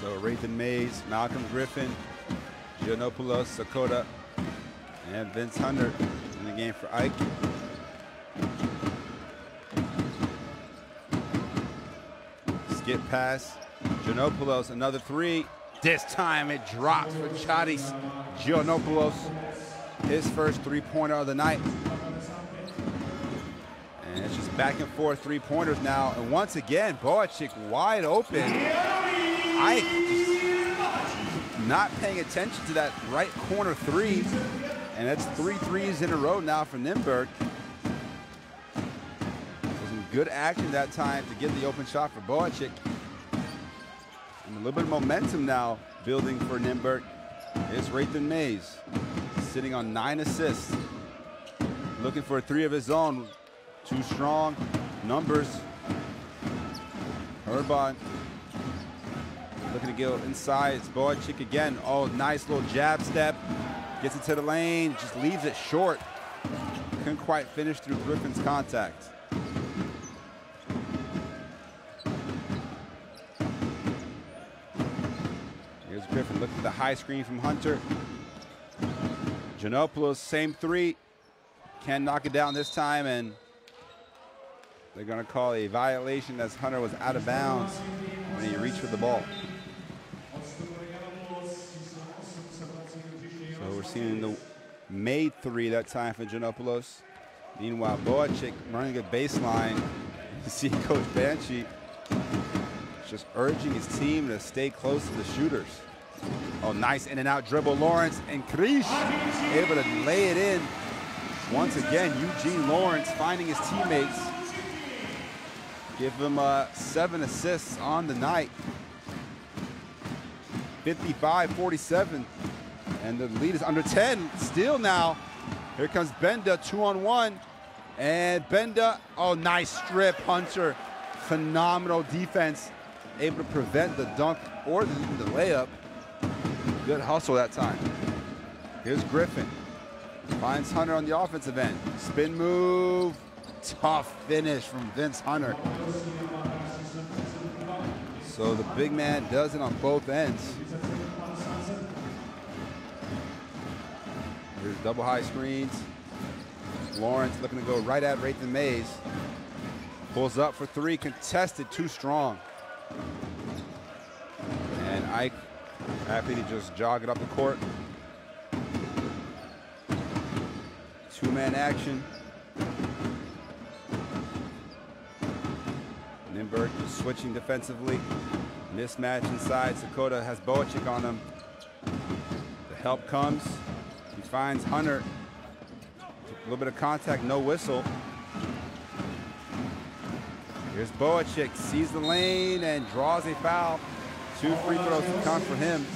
So Rathan Mays, Malcolm Griffin, Giannopoulos, Sakota, and Vince Hunter in the game for Ike. Skip pass, Giannopoulos, another three. This time it drops for Chadis Giannopoulos, his first three-pointer of the night. And it's just back and forth three-pointers now. And once again, Boachik wide open. Ike just not paying attention to that right corner three. And that's 3 threes in a row now for Nymburk. Some good action that time to get the open shot for Boachik. And a little bit of momentum now building for Nymburk. Here's Rathan Mays sitting on 9 assists. Looking for a 3 of his own. 2 strong numbers. Herbon looking to go inside. It's Boachik again. Oh, nice little jab step. Gets into the lane, just leaves it short. Couldn't quite finish through Griffin's contact. Here's Griffin looking at the high screen from Hunter. Giannopoulos, same 3. Can't knock it down this time, and they're going to call a violation as Hunter was out of bounds when he reached for the ball. So we're seeing the made 3 that time for Giannopoulos. Meanwhile, Boachik running a baseline. You see Coach Banshee just urging his team to stay close to the shooters. Oh, nice in and out dribble. Lawrence and Krish able to lay it in. Once again, Eugene Lawrence finding his teammates. Give him 7 assists on the night. 55-47. And the lead is under 10 still now. Here comes Benda, 2-on-1. And Benda, oh, nice strip, Hunter. Phenomenal defense. Able to prevent the dunk or the layup. Good hustle that time. Here's Griffin. Finds Hunter on the offensive end. Spin move. Tough finish from Vince Hunter. So the big man does it on both ends. Here's double high screens. Lawrence looking to go right at Rathan Mays. Pulls up for 3, contested, too strong. And Ike happy to just jog it up the court. 2-man action. Nymburk just switching defensively. Mismatch inside. Sakota has Boachik on him. The help comes. He finds Hunter. A little bit of contact, no whistle. Here's Boachik, sees the lane and draws a foul. 2 free throws to come for him.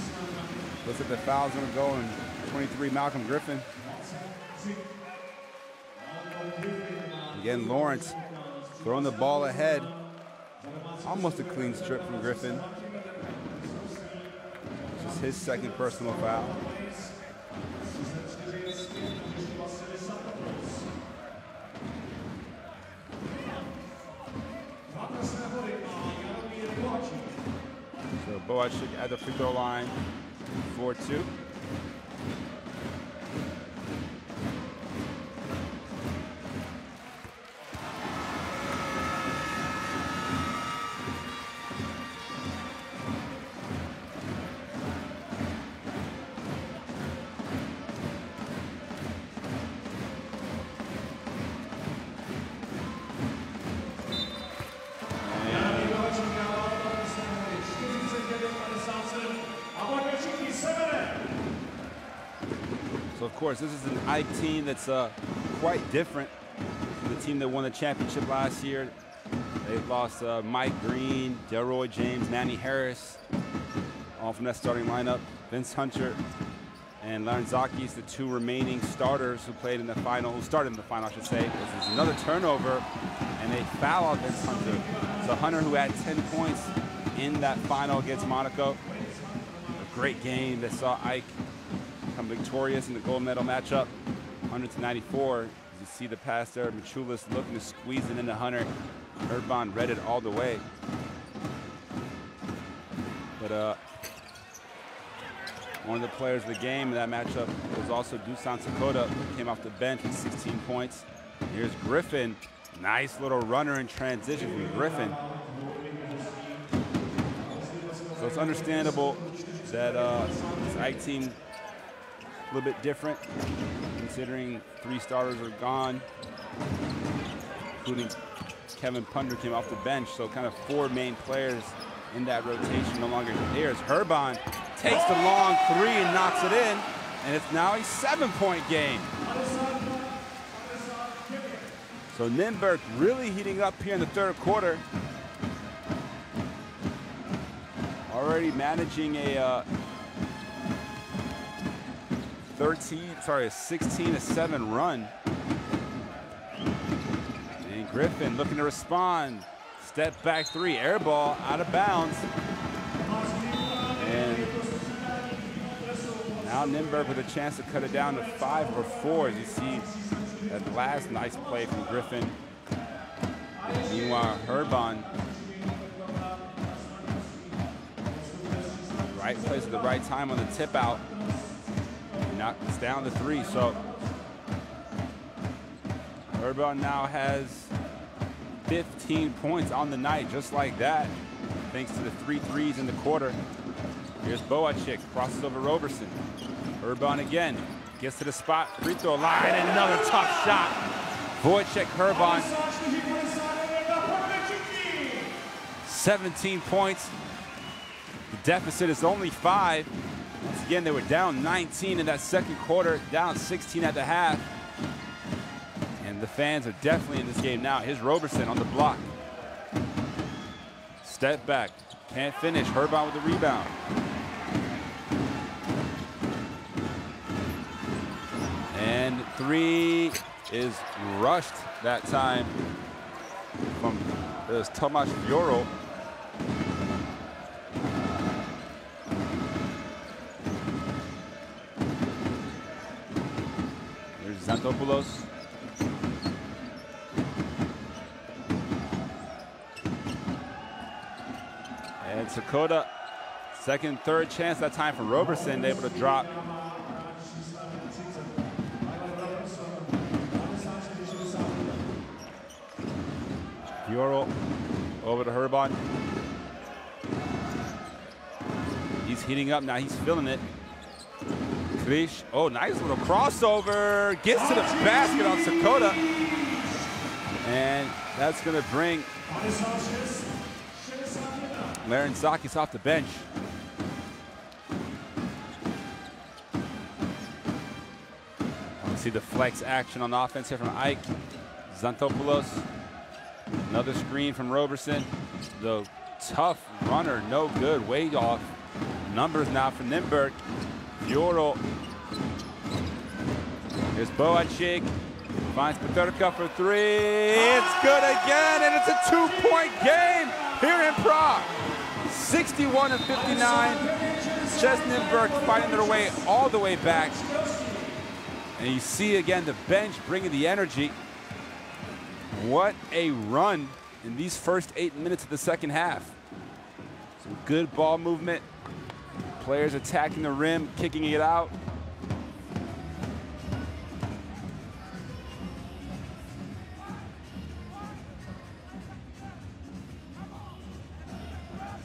Looks like the foul's gonna go in 23, Malcolm Griffin. Again, Lawrence throwing the ball ahead. Almost a clean strip from Griffin. Just his 2nd personal foul. Boacik at the free throw line, 4-2. So of course, this is an AEK team that's quite different from the team that won the championship last year. They've lost Mike Green, Delroy James, Manny Harris, all from that starting lineup. Vince Hunter and Larzakis, the two remaining starters who played in the final, who started in the final, I should say. This is another turnover and a foul on Vince Hunter. So Hunter, who had 10 points in that final against Monaco. A great game that saw AEK come victorious in the gold medal matchup, 100-94. You see the pass there, Machulis looking to squeeze it into Hunter. Urban read it all the way. But one of the players of the game in that matchup was also Dusan Sakota, who came off the bench with 16 points. Here's Griffin. Nice little runner in transition from Griffin. So it's understandable that this AEK team a little bit different, considering 3 starters are gone, including Kevin Punder came off the bench. So kind of 4 main players in that rotation no longer here. Herban takes the long 3 and knocks it in, and it's now a 7-point game. So Nymburk really heating up here in the third quarter. Already managing a 16-7 run. And Griffin looking to respond. Step back 3, air ball, out of bounds. And now Nymburk with a chance to cut it down to 5 or 4. As you see that last nice play from Griffin. Meanwhile, Herban, right place at the right time on the tip out. Knocks down to 3. So Herban now has 15 points on the night, just like that, thanks to the 3 threes in the quarter. Here's Boacik, crosses over Roberson. Herban again, gets to the spot, free throw line, and another tough shot. Boacik, Herban. 17 points. The deficit is only 5. Once again, they were down 19 in that second quarter, down 16 at the half. And the fans are definitely in this game now. Here's Roberson on the block. Step back, can't finish. Herban with the rebound. And 3 is rushed that time from Tomasz Fioro. There's Xanthopoulos. And Sakota, second, third chance that time for Roberson, able to drop. Fioro over to Herban. He's heating up now, he's feeling it. Krish, oh, nice little crossover. Gets to the basket on Sakota. And that's gonna bring Larzakis off the bench. See the flex action on offense here from AEK. Xanthopoulos. Another screen from Roberson. The tough runner, no good, way off. Numbers now for Nymburk. Fioro. Here's Boacik. Finds Peterka for 3. It's good again, and it's a 2-point game here in Prague. 61-59. Just Nymburk fighting their way all the way back. And you see again the bench bringing the energy. What a run in these first 8 minutes of the second half. So Some good ball movement. Players attacking the rim, kicking it out.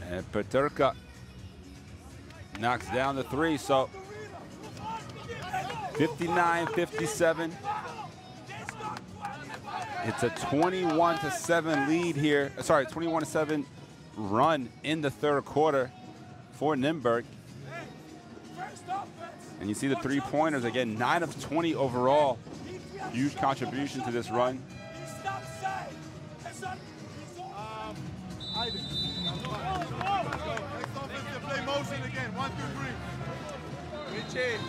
And Peterka knocks down the three, so 59-57. It's a 21-7 lead here. Sorry, 21-7 run in the third quarter for Nymburk. And you see the three-pointers again, 9 of 20 overall. Huge contribution to this run. Next offense, play motion again. 1, 2, 3. Richie.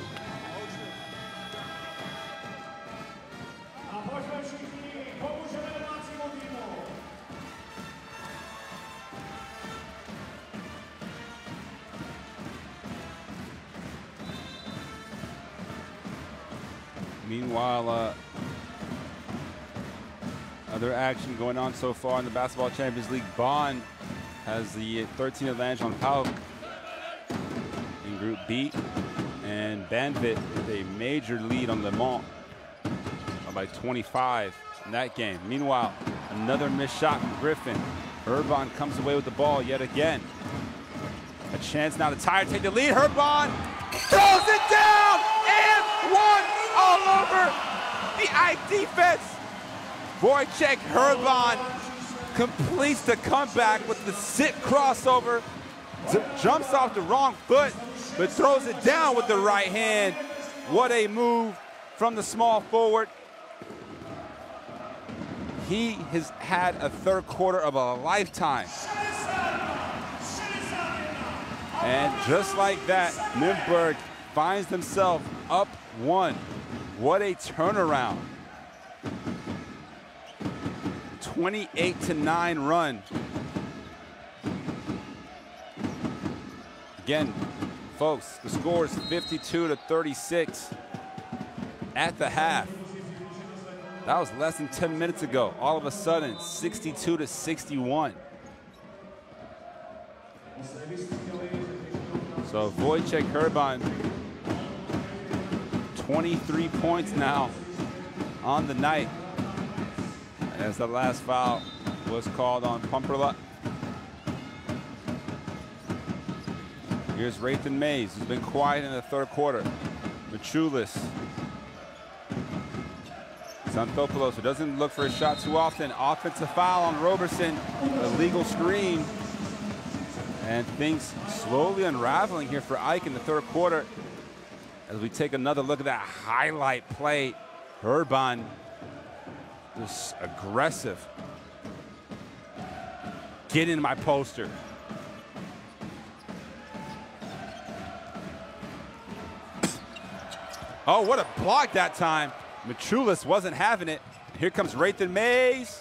Meanwhile, other action going on so far in the Basketball Champions League. Bond has the 13 advantage on Pauk in Group B, and Banvit with a major lead on Le Mans by 25 in that game. Meanwhile, another missed shot from Griffin. Urban comes away with the ball yet again. A chance now to tie or take the lead. Urban throws it down and one all over the Ike defense. Wojciech Urban completes the comeback with the sit crossover. Jumps off the wrong foot, but throws it down with the right hand. What a move from the small forward. He has had a third quarter of a lifetime. And just like that, Lindberg finds himself up 1. What a turnaround. 28-9 run. Again, folks, the score is 52-36 at the half. That was less than 10 minutes ago. All of a sudden, 62-61. So Wojciech Urban, 23 points now on the night, as the last foul was called on Pumperla. Here's Rathan Mays, who's been quiet in the third quarter. Machulis. Xanthopoulos, who doesn't look for a shot too often. Offensive foul on Roberson, illegal screen. And things slowly unraveling here for Ike in the third quarter. As we take another look at that highlight play, Urban just aggressive. Get in my poster. Oh, what a block that time. Machulis wasn't having it. Here comes Rathan Mays.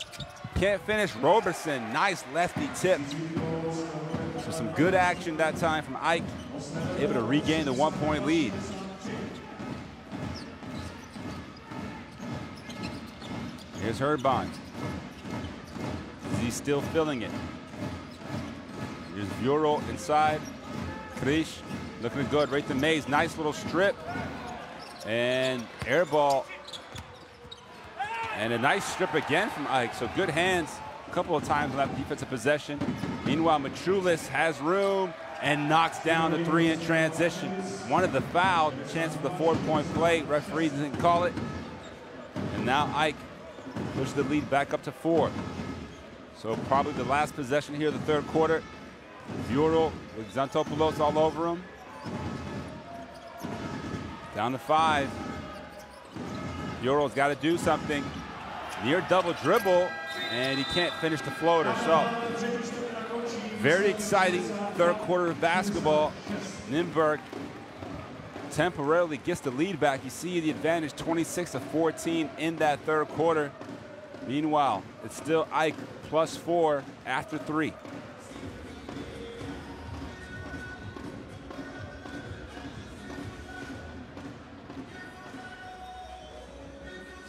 Can't finish. Roberson, nice lefty tip. So some good action that time from Ike. Able to regain the 1-point lead. Here's Urban. He's still filling it. Here's Vural inside. Krish looking good. Rathan Mays, nice little strip. And air ball. And a nice strip again from Ike. So good hands a couple of times on that defensive possession. Meanwhile, Machulis has room and knocks down the 3 in transition. Wanted the foul, chance for the 4-point play. Referee didn't call it. And now Ike pushes the lead back up to 4. So probably the last possession here of the third quarter. Vural with Xanthopoulos all over him. Down to 5. Vural's got to do something. Near double dribble, and he can't finish the floater. So, very exciting third quarter of basketball. Nymburk temporarily gets the lead back. You see the advantage, 26-14 in that third quarter. Meanwhile, it's still Ike +4 after 3.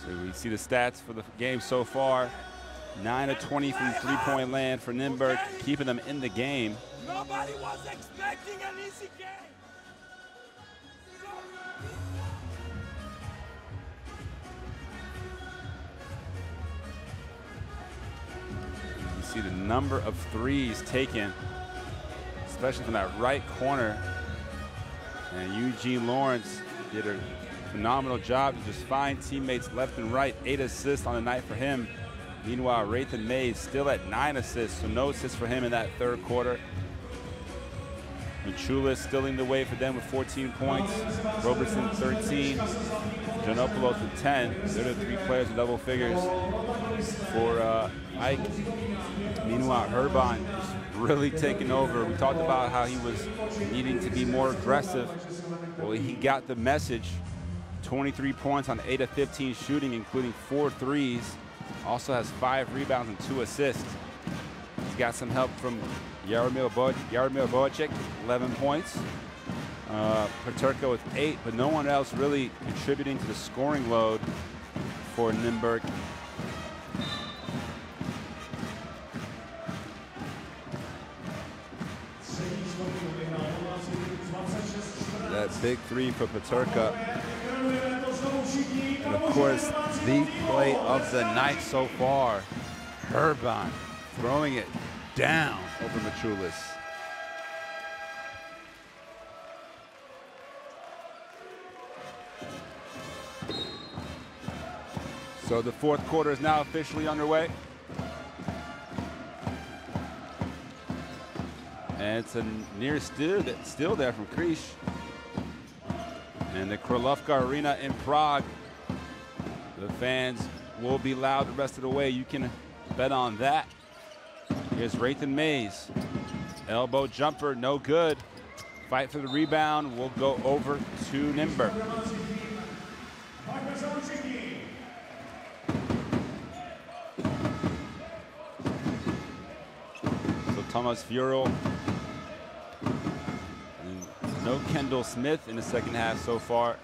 So we see the stats for the game so far. 9 of 20 from three-point land for Nymburk, keeping them in the game. Nobody was expecting an easy game. You see the number of threes taken, especially from that right corner. And Eugene Lawrence did a phenomenal job to just find teammates left and right. 8 assists on the night for him. Meanwhile, Rathan Mays still at 9 assists, so no assists for him in that third quarter. Machulis still leading the way for them with 14 points. Robertson 13. Giannopoulos with 10. They're the 3 players in double figures for Ike. Meanwhile, Urban is really taking over. We talked about how he was needing to be more aggressive. Well, he got the message. 23 points on 8 of 15 shooting, including 4 threes. Also has 5 rebounds and 2 assists. He's got some help from Jaromir Boacek, 11 points. Peterka with 8, but no one else really contributing to the scoring load for Nymburk. That big 3 for Peterka. And of course, the play of the night so far, Urban throwing it down over Machulis. So the fourth quarter is now officially underway. And it's a near steal there from Krish. And the Królówka Arena in Prague, the fans will be loud the rest of the way. You can bet on that. Here's Rathan Mays. Elbow jumper, no good. Fight for the rebound will go over to Nymburk. So Thomas Furel. No Kendall Smith in the second half so far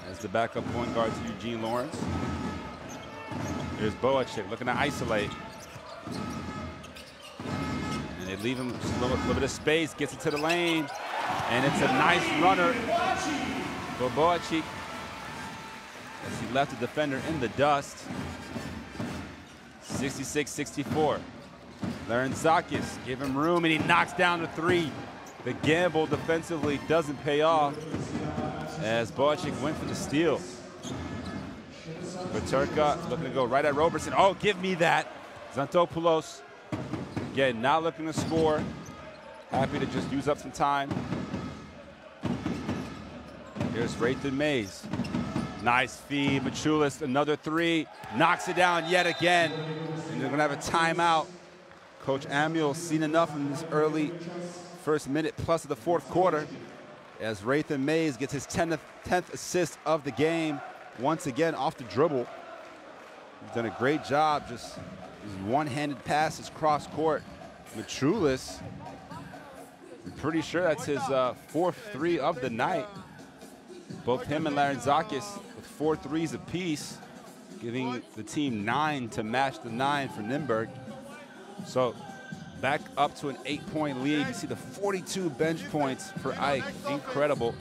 as the backup point guard to Eugene Lawrence. There's Boacek looking to isolate. And they leave him just a little bit of space, gets it to the lane. And it's a nice runner for Boacek as he left the defender in the dust. 66-64. Larenzakis gave him room and he knocks down the 3. The gamble defensively doesn't pay off as Boacek went for the steal. Peterka looking to go right at Robertson. Oh, give me that. Giannopoulos, again, not looking to score. Happy to just use up some time. Here's Rathan Mays. Nice feed. Machulis, another 3. Knocks it down yet again. And they're going to have a timeout. Coach Amiel's seen enough in this early first minute plus of the fourth quarter as Rathan Mays gets his 10th assist of the game. Once again, off the dribble. He's done a great job, just one-handed passes cross-court. Machulis, I'm pretty sure that's his 4th 3 of the night. Both him and Larenzakis with 4 threes apiece, giving the team 9 to match the 9 for Nymburk. So back up to an 8-point lead. You see the 42 bench points for Ike, incredible.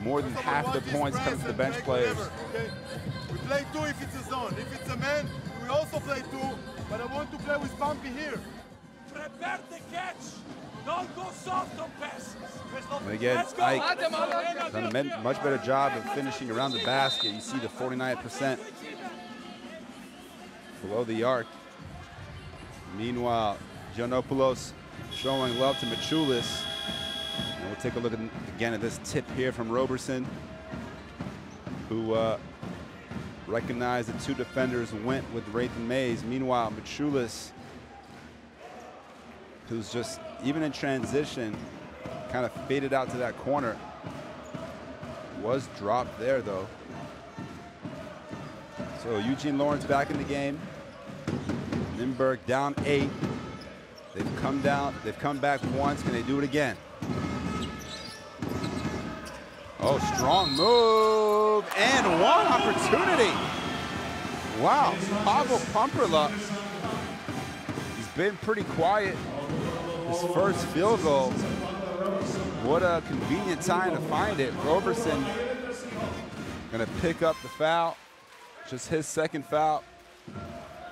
More than half the points coming from the bench players. Okay. We play 2 if it's a zone. If it's a man, we also play 2, but I want to play with Bumpy here. Prepare the catch. Don't go soft on passes. And again, Ike done a much better job of finishing around the basket. You see the 49% below the arc. Meanwhile, Giannopoulos showing love to Machulis. And we'll take a look again at this tip here from Robertson, who recognized the 2 defenders went with Rathan Mays. Meanwhile, Machulis, who's just, even in transition, kind of faded out to that corner. Was dropped there, though. So Eugene Lawrence back in the game. Nymburk down 8. They've come back once. Can they do it again? Oh, strong move and one opportunity. Wow, Pavel Pumperla, he's been pretty quiet. His first field goal, what a convenient time to find it. Roberson gonna pick up the foul, just his second foul.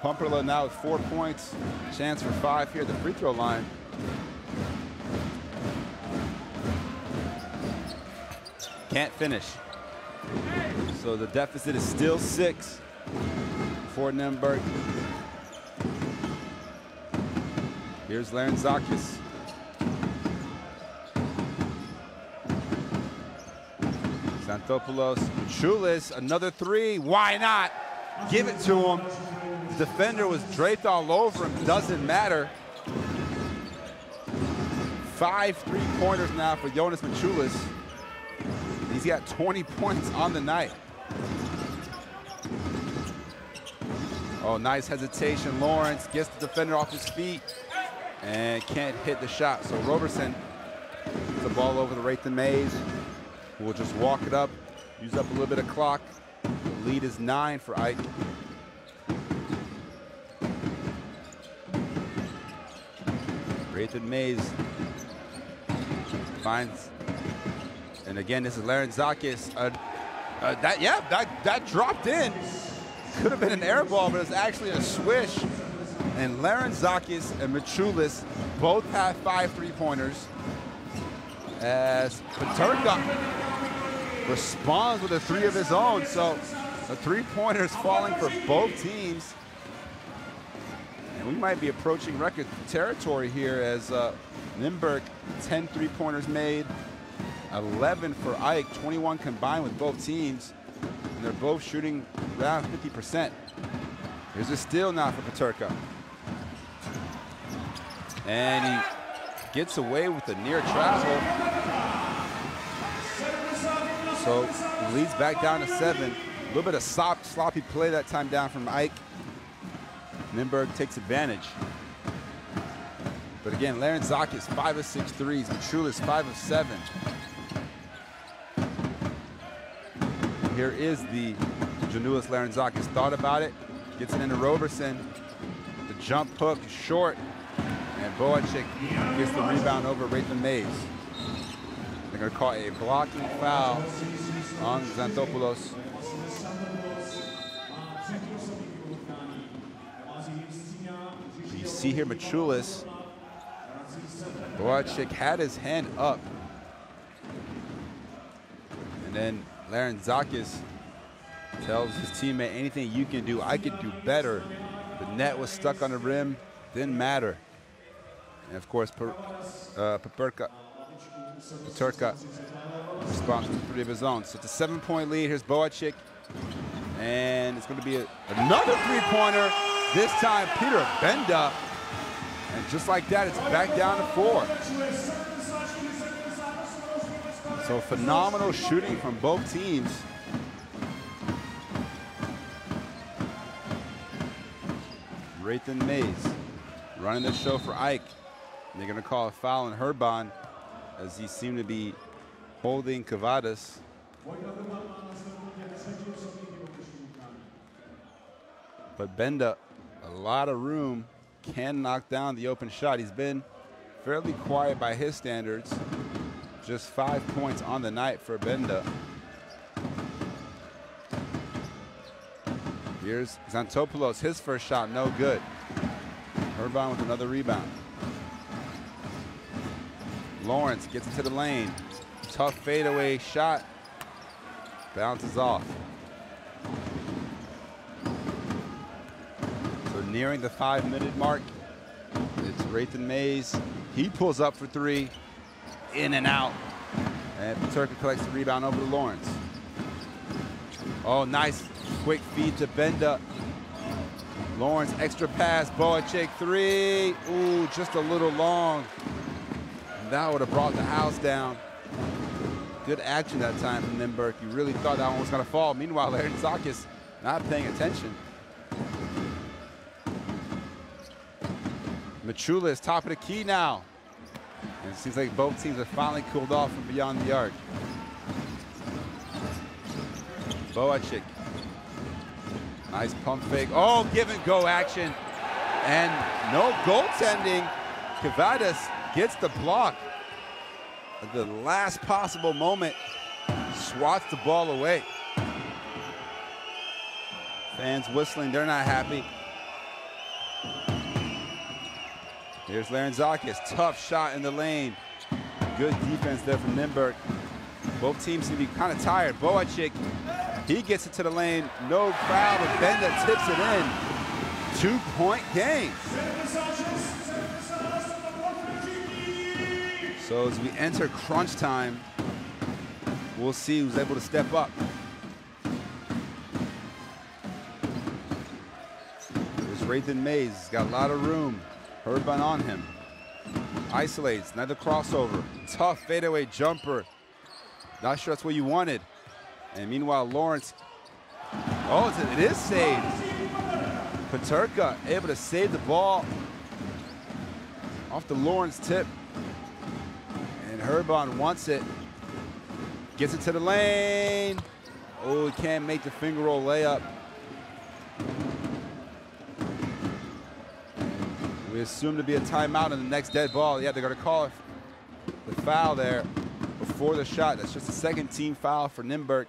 Pumperla now with 4 points, chance for 5 here at the free throw line. Can't finish. So the deficit is still 6 for Nymburk. Here's Larenzakis. Xanthopoulos, Chulis, another 3. Why not? Give it to him. The defender was draped all over him. Doesn't matter. 5 3-pointers now for Jonas Machulis. He's got 20 points on the night. Oh, nice hesitation. Lawrence gets the defender off his feet and can't hit the shot. So Roberson gets the ball over the Raythan Mays, who will just walk it up, use up a little bit of clock. The lead is 9 for Ike. Raythan Mays finds, and again, this is Larenzakis. That dropped in. Could have been an air ball, but it's actually a swish. And Larenzakis and Machulis both have 5 3-pointers. As Peterka responds with a 3 of his own. So the 3-pointers falling for both teams. And we might be approaching record territory here as Nymburk, 10 3-pointers made, 11 for Ike, 21 combined with both teams. And they're both shooting around 50%. Here's a steal now for Peterka. And he gets away with the near travel. So he leads back down to 7. A little bit of sloppy play that time down from Ike. Nymburk takes advantage. But again, Larenzakis 5 of 6 threes. Machulis 5 of 7. Here is the Janulis Larenzakis. Thought about it, gets it into Roberson. The jump hook is short, and Boacek gets the rebound over Raythan Mays. They're going to call a blocking foul on Xanthopoulos. You see here Machulis. Boacek had his hand up. And then Larenzakis tells his teammate, anything you can do, I can do better. The net was stuck on the rim, didn't matter. And of course, Peterka responds with 3 of his own. So it's a 7-point lead. Here's Boacek. And it's going to be another 3-pointer. This time, Peter Benda. And just like that, it's back down to 4. So phenomenal shooting from both teams. Raythan Mays running the show for Ike. They're going to call a foul on Herban as he seemed to be holding Kavadas. But Benda, a lot of room, can knock down the open shot. He's been fairly quiet by his standards. Just 5 points on the night for Benda. Here's Xanthopoulos, his first shot, no good. Herban with another rebound. Lawrence gets into the lane. Tough fadeaway shot. Bounces off. So nearing the 5-minute mark, it's Raythan Mays. He pulls up for 3. In and out. And Peterka collects the rebound over to Lawrence. Oh, nice quick feed to Benda. Lawrence, extra pass, Boacek 3. Ooh, just a little long. And that would have brought the house down. Good action that time from Nymburk. You really thought that one was going to fall. Meanwhile, Larenzakis not paying attention. Machulis, top of the key now. And it seems like both teams have finally cooled off from beyond the arc. Boacek Nice pump fake. Oh, give and go action. And no goaltending. Kavadas gets the block at the last possible moment. Swats the ball away. Fans whistling, they're not happy. Here's Larentzakis, tough shot in the lane. Good defense there from Nymburk. Both teams seem to be kind of tired. Boacik, he gets it to the lane. No foul, but Benda tips it in. 2-point game. So as we enter crunch time, we'll see who's able to step up. There's Raythan Mays, he's got a lot of room. Herban on him. Isolates, another crossover. Tough fadeaway jumper. Not sure that's what you wanted. And meanwhile, Lawrence, oh, it is saved. Peterka able to save the ball off the Lawrence tip. And Herban wants it. Gets it to the lane. Oh, he can't make the finger roll layup. We assume to be a timeout on the next dead ball. Yeah, they're going to call the foul there before the shot. That's just a second team foul for Nymburk.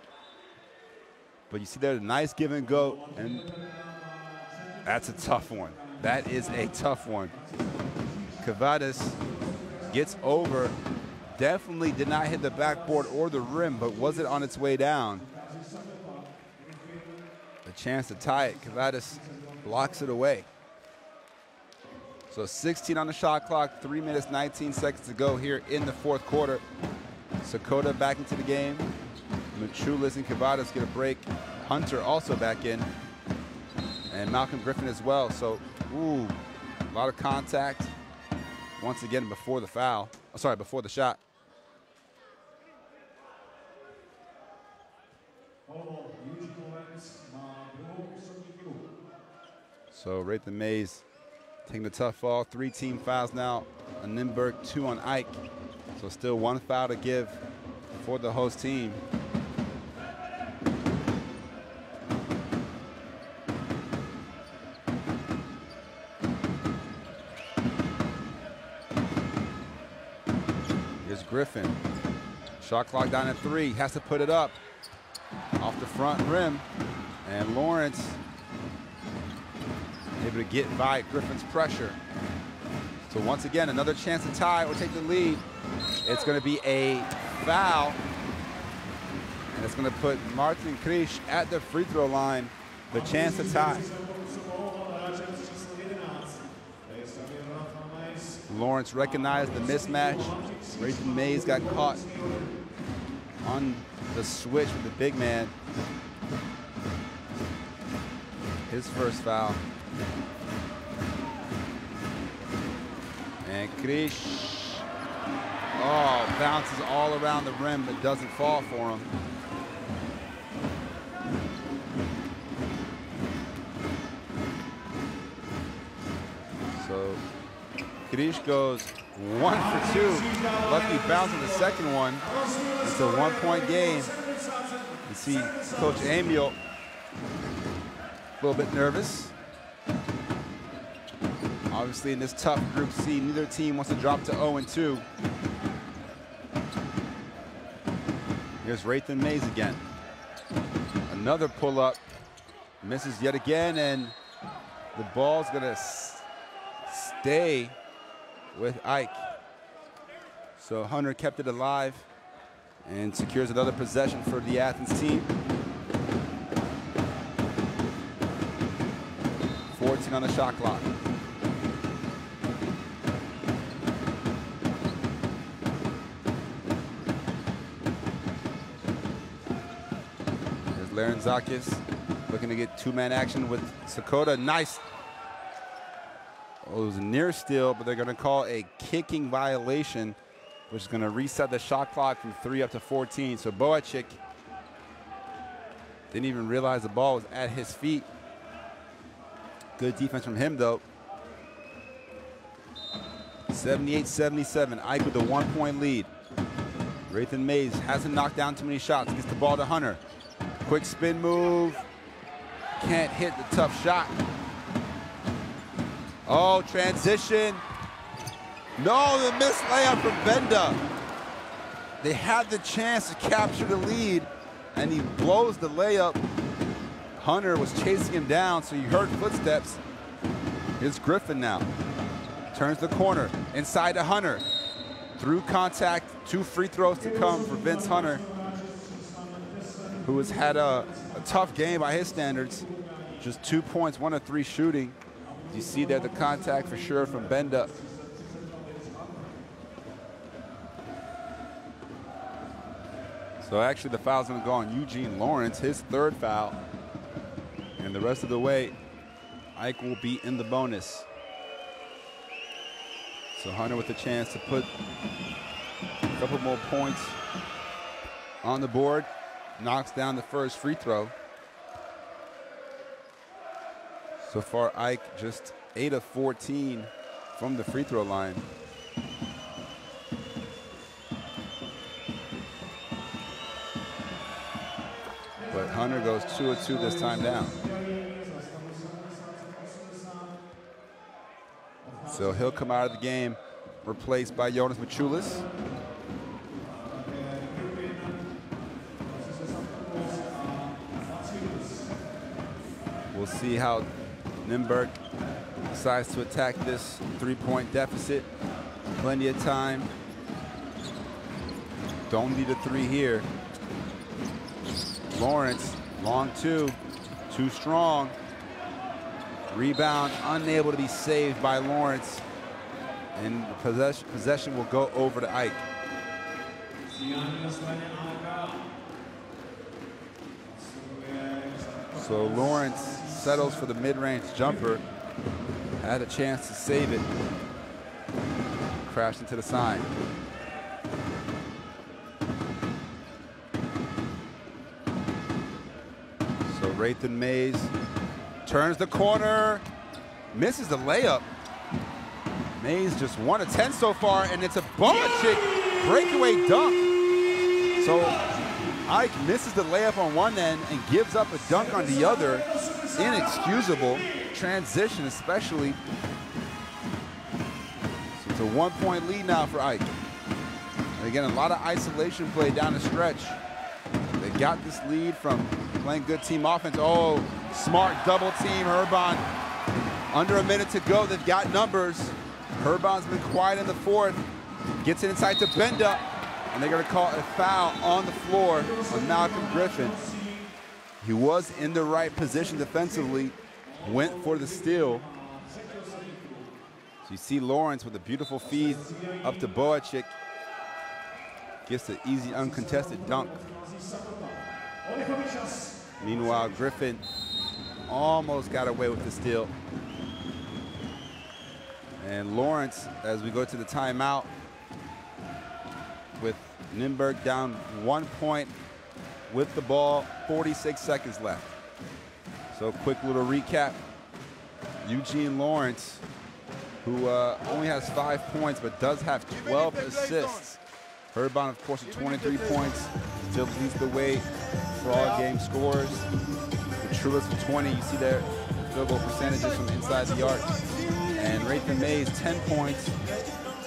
But you see there's a nice give and go, and that's a tough one. That is a tough one. Kavadas gets over. Definitely did not hit the backboard or the rim, but was it on its way down? A chance to tie it. Kavadas blocks it away. So 16 on the shot clock, 3 minutes, 19 seconds to go here in the fourth quarter. Sakota back into the game. Machulis and Kavadas get a break. Hunter also back in. And Malcolm Griffin as well. So, ooh, a lot of contact. Once again before the foul. Oh, sorry, before the shot. So Raythan Mays taking the tough fall. 3 team fouls now on Nymburk, 2 on Ike. So still 1 foul to give for the host team. Here's Griffin. Shot clock down at 3. Has to put it up off the front rim. And Lawrence able to get by Griffin's pressure. So once again, another chance to tie or take the lead. It's going to be a foul. And it's going to put Martin Krish at the free throw line. The chance to tie. Lawrence recognized the mismatch. Raythan Mays got caught on the switch with the big man. His first foul. And Krish, oh, bounces all around the rim, but doesn't fall for him. So Krish goes 1 for 2. Lucky bounce on the second one. It's a 1-point game. You see Coach Amiel a little bit nervous. Obviously, in this tough Group C, neither team wants to drop to 0-2. Here's Raythan Mays again. Another pull-up. Misses yet again, and the ball's going to stay with Ike. So Hunter kept it alive and secures another possession for the Athens team. 14 on the shot clock. There's Larentzakis looking to get 2-man action with Sakota. Nice. Oh, it was a near steal, but they're going to call a kicking violation, which is going to reset the shot clock from 3 up to 14. So Boacik didn't even realize the ball was at his feet. Good defense from him, though. 78-77, Ike with a 1-point lead. Raythan Mays hasn't knocked down too many shots. Gets the ball to Hunter. Quick spin move. can't hit the tough shot. Oh, transition. No, the missed layup from Benda. They had the chance to capture the lead, and he blows the layup. Hunter was chasing him down, so you heard footsteps. Here's Griffin now. Turns the corner, inside to Hunter. Through contact, 2 free throws to come for Vince Hunter, who has had a tough game by his standards. Just 2 points, 1 of 3 shooting. You see there the contact for sure from Benda. So actually the foul's gonna go on Eugene Lawrence, his 3rd foul. And the rest of the way, Ike will be in the bonus. So Hunter with a chance to put a couple more points on the board. Knocks down the first free throw. So far, Ike just 8 of 14 from the free throw line. But Hunter goes 2 of 2 this time down. So he'll come out of the game replaced by Jonas Machulis. We'll see how Nymburk decides to attack this 3-point deficit. Plenty of time. Don't need a 3 here. Lawrence, long 2, too strong. Rebound, unable to be saved by Lawrence. And the possession will go over to Ike. So Lawrence settles for the mid-range jumper. Had a chance to save it. Crashed into the sign. So Rathan Mays turns the corner, misses the layup. Mays just 1 of 10 so far, and it's a Boachick breakaway dunk. So Ike misses the layup on one end and gives up a dunk on the other. Inexcusable transition, especially. So it's a 1-point lead now for Ike. And again, a lot of isolation play down the stretch. They got this lead from playing good team offense. Oh, smart double team, Herban. Under a minute to go, they've got numbers. Herban's been quiet in the 4th. Gets it inside to Benda. And they're gonna call a foul on the floor on Malcolm Griffin. He was in the right position defensively, went for the steal. So you see Lawrence with a beautiful feed up to Boachick. Gets the easy uncontested dunk. Meanwhile, Griffin almost got away with the steal. And Lawrence, as we go to the timeout, with Nymburk down 1 point with the ball, 46 seconds left. So quick little recap. Eugene Lawrence, who only has 5 points but does have 12 assists. Herban, of course, with 23 points, still leads the way for all game scores. Trulis with 20, you see their field goal percentages from inside the arc. And Rathan Mays, 10 points,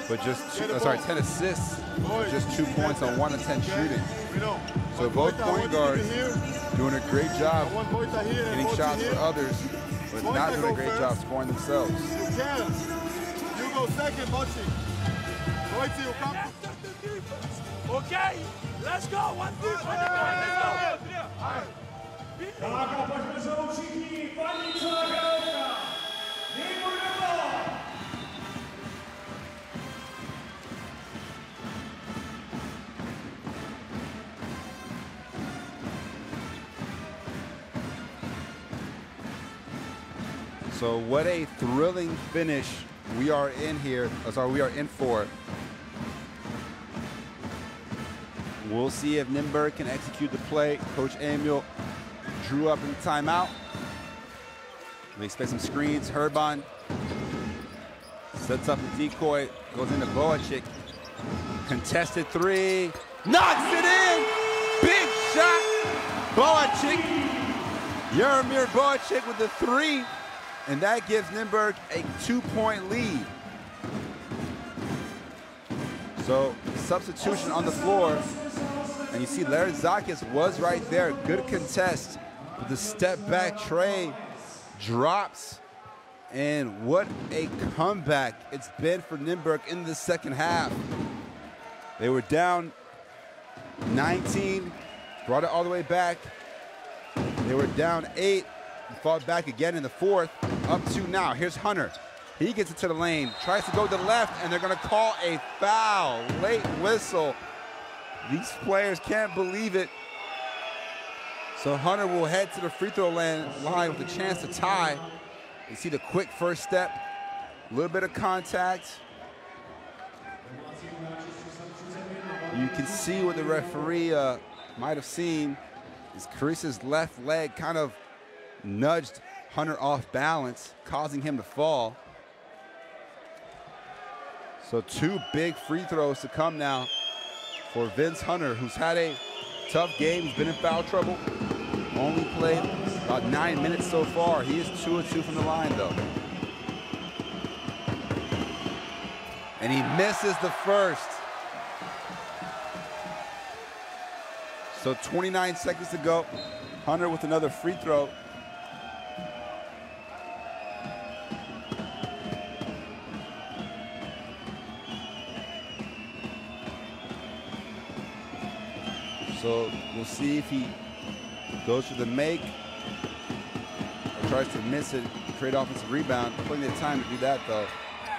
but just 10 assists, but just 2 points on 1 of 10 shooting. So both point guards doing a great job getting shots for others, but not doing a great job scoring themselves. You go second, Mochi. You come. Okay, let's go. 1, 2, 3, let's go. So what a thrilling finish we are in here. We are in for. We'll see if Nymburk can execute the play. Coach Amiel drew up in the timeout. We expect some screens. Herban sets up the decoy, goes into Boachick. Contested 3, knocks it in! Big shot! Boachick Jaromir Boychik with the 3, and that gives Nymburk a 2-point lead. So substitution on the floor, and you see Lindberg was right there. Good contest with the step back tray, drops, and what a comeback it's been for Nymburk in the second half. They were down 19, brought it all the way back. They were down 8, fought back again in the fourth, up 2 now. Here's Hunter. He gets into the lane, tries to go to the left, and they're gonna call a foul. Late whistle. These players can't believe it. So Hunter will head to the free throw line with a chance to tie. You see the quick first step, a little bit of contact. You can see what the referee might have seen is Carissa's left leg kind of nudged Hunter off balance, causing him to fall. So 2 big free throws to come now for Vince Hunter, who's had a tough game. He's been in foul trouble. Only played about 9 minutes so far. He is 2 of 2 from the line, though. And he misses the first. So 29 seconds to go. Hunter with another free throw. So we'll see if he goes for the make or tries to miss it, create offensive rebound. Plenty of time to do that, though.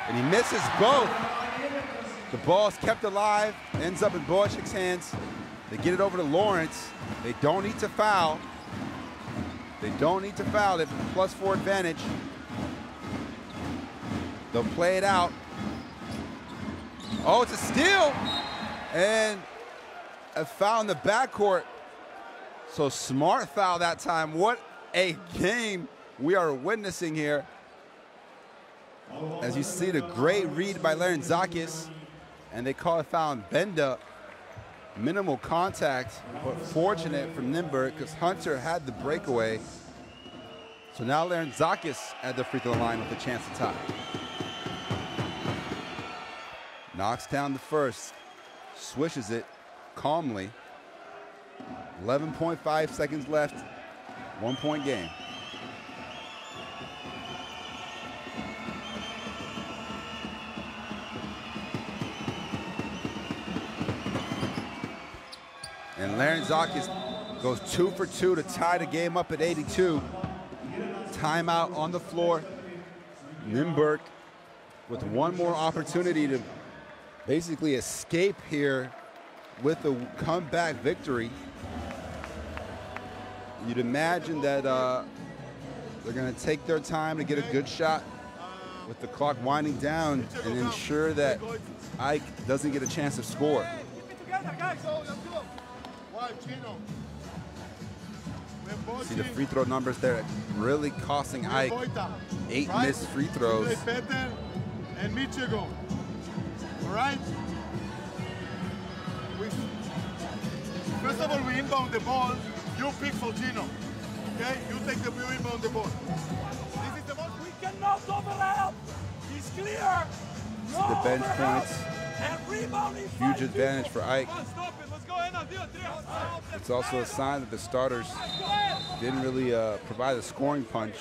And he misses both. The ball is kept alive, ends up in Boychik's hands. They get it over to Lawrence. They don't need to foul. They don't need to foul. They have a +4 advantage. They'll play it out. Oh, it's a steal. And a foul in the backcourt. So smart foul that time. What a game we are witnessing here. As you see the great read by Lindberg, and they call a foul on Benda. Minimal contact, but fortunate from Nymburk because Hunter had the breakaway. So now Lindberg at the free throw line with a chance to tie. Knocks down the first, swishes it calmly. 11.5 seconds left, 1-point game. And Lindberg goes 2 for 2 to tie the game up at 82. Timeout on the floor. Nymburk with one more opportunity to basically escape here with a comeback victory. You'd imagine that they're going to take their time to get a good shot with the clock winding down and ensure that Ike doesn't get a chance to score. See the free throw numbers there, really costing Ike 8 missed free throws. And Michigo. All right? First of all, we inbound the ball. You pick for Gino. Okay? You take the inbound the ball. This is the ball. We cannot overlap. It's clear. No the bench overlap. points. And rebounding. Huge advantage for Ike. Let's go in. It's also a sign that the starters didn't really provide a scoring punch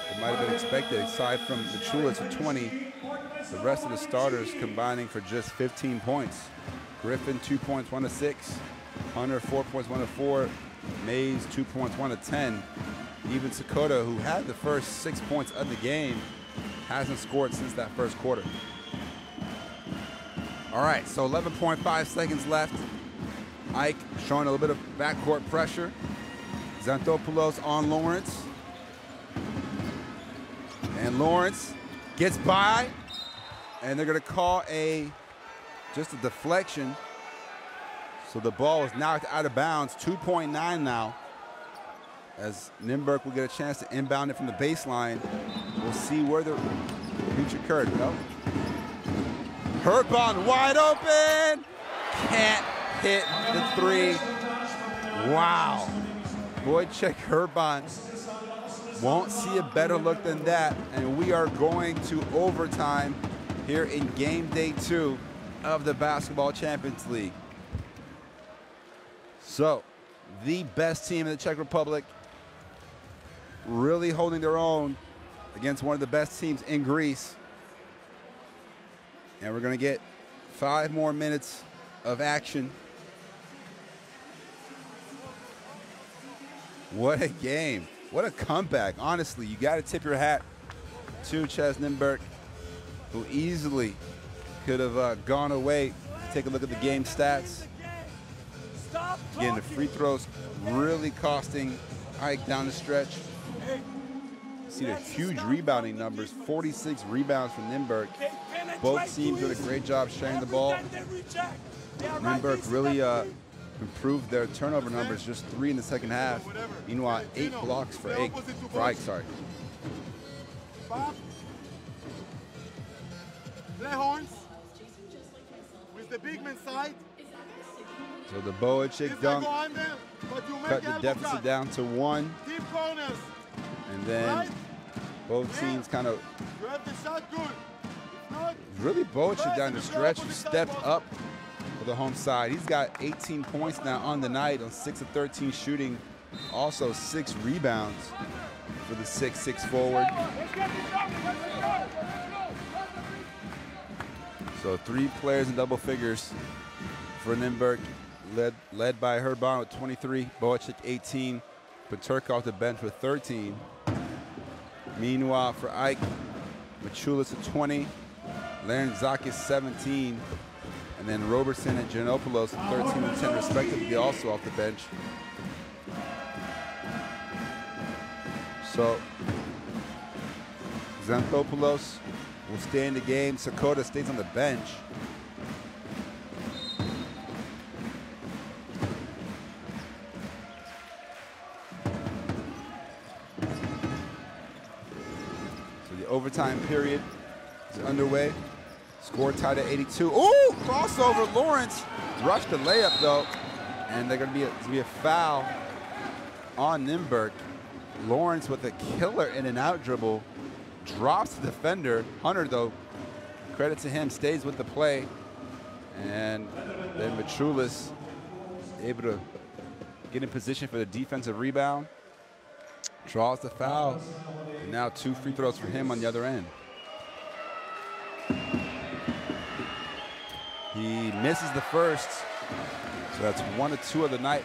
that might have been expected, aside from the Chulets with 20. The rest of the starters combining for just 15 points. Griffin, 2 points, 1 of 6. Hunter, 4 points, 1 of 4. Mays, 2 points, 1 of 10. Even Sakota, who had the first 6 points of the game, hasn't scored since that first quarter. All right, so 11.5 seconds left. Ike showing a little bit of backcourt pressure. Xanthopoulos on Lawrence. And Lawrence gets by, and they're gonna call just a deflection. So the ball is knocked out of bounds, 2.9 now. As Nymburk will get a chance to inbound it from the baseline. We'll see where the reach occurred. No. Herbon wide open, can't hit the 3. Wow. Boychik Herbon Won't see a better look than that, and we are going to overtime here in game day 2 of the Basketball Champions League. So, the best team in the Czech Republic really holding their own against one of the best teams in Greece. And we're going to get 5 more minutes of action. What a game. What a comeback. Honestly, you got to tip your hat to CEZ Nymburk, who easily could have gone away. Take a look at the game stats. Again, the free throws really costing AEK down the stretch. See the huge rebounding numbers, 46 rebounds from Lindberg. Both teams did a great job sharing the ball. Lindberg really improved their turnover numbers, just 3 in the second half. Meanwhile, 8 blocks for AEK, sorry. Play horns with the big man side. So the Boacik dunk cut the deficit down to 1. Deep corners. And then both teams kind of really Boacik down the stretch, who stepped up for the home side. He's got 18 points now on the night on 6 of 13 shooting. Also 6 rebounds for the 6'6" forward. So 3 players in double figures for Nymburk, led by Herban with 23, Boacik 18, Peturka off the bench with 13. Meanwhile, for AEK, Machulis at 20, Larenzakis 17, and then Robertson and Giannopoulos 13 and 10 respectively, also off the bench. So Xanthopoulos will stay in the game. Sakota stays on the bench. So the overtime period is underway. Score tied at 82. Ooh, crossover. Lawrence rushed the layup though, and they're going to be a foul on Nymburk. Lawrence with a killer in and out dribble, drops the defender. Hunter though, credit to him, stays with the play, and then Machulis able to get in position for the defensive rebound, draws the foul, and now 2 free throws for him on the other end. He misses the first, so that's 1 of 2 of the night.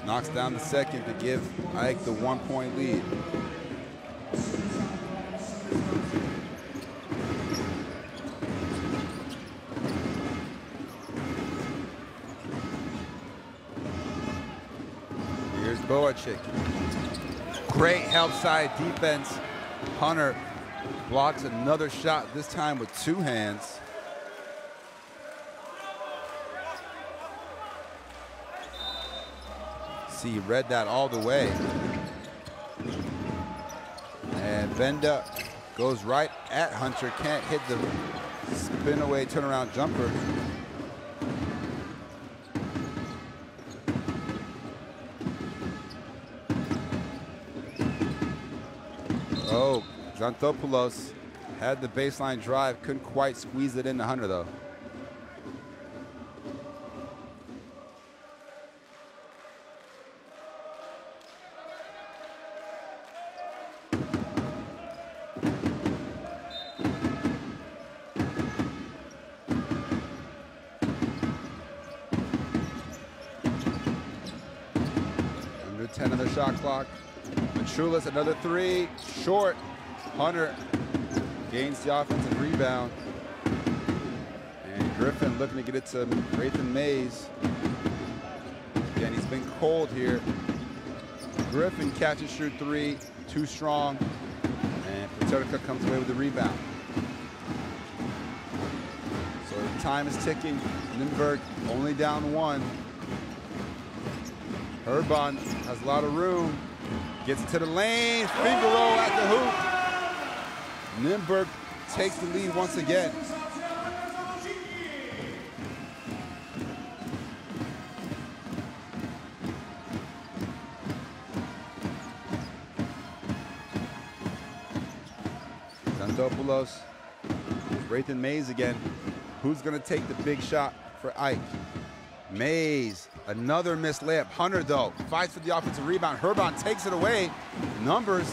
Knocks down the second to give AEK the 1-point lead. Here's Boacik. Great help side defense. Hunter blocks another shot, this time with 2 hands. He read that all the way. And Venda goes right at Hunter, can't hit the spin away turnaround jumper. Oh, Xanthopoulos had the baseline drive, couldn't quite squeeze it into Hunter though. Under 10 on the shot clock. Machulis, another 3, short. Hunter gains the offensive rebound. And Griffin looking to get it to Raythan Mays. Again, he's been cold here. Griffin catches shoot 3, too strong. And Peturka comes away with the rebound. So the time is ticking. Lindberg only down 1. Herban has a lot of room. Gets into the lane, finger roll at the hoop. Nymburk takes the lead once again. Topoulos. Raythan Mays again. Who's going to take the big shot for Ike? Mays, another missed layup. Hunter, though, fights for the offensive rebound. Herbon takes it away. Numbers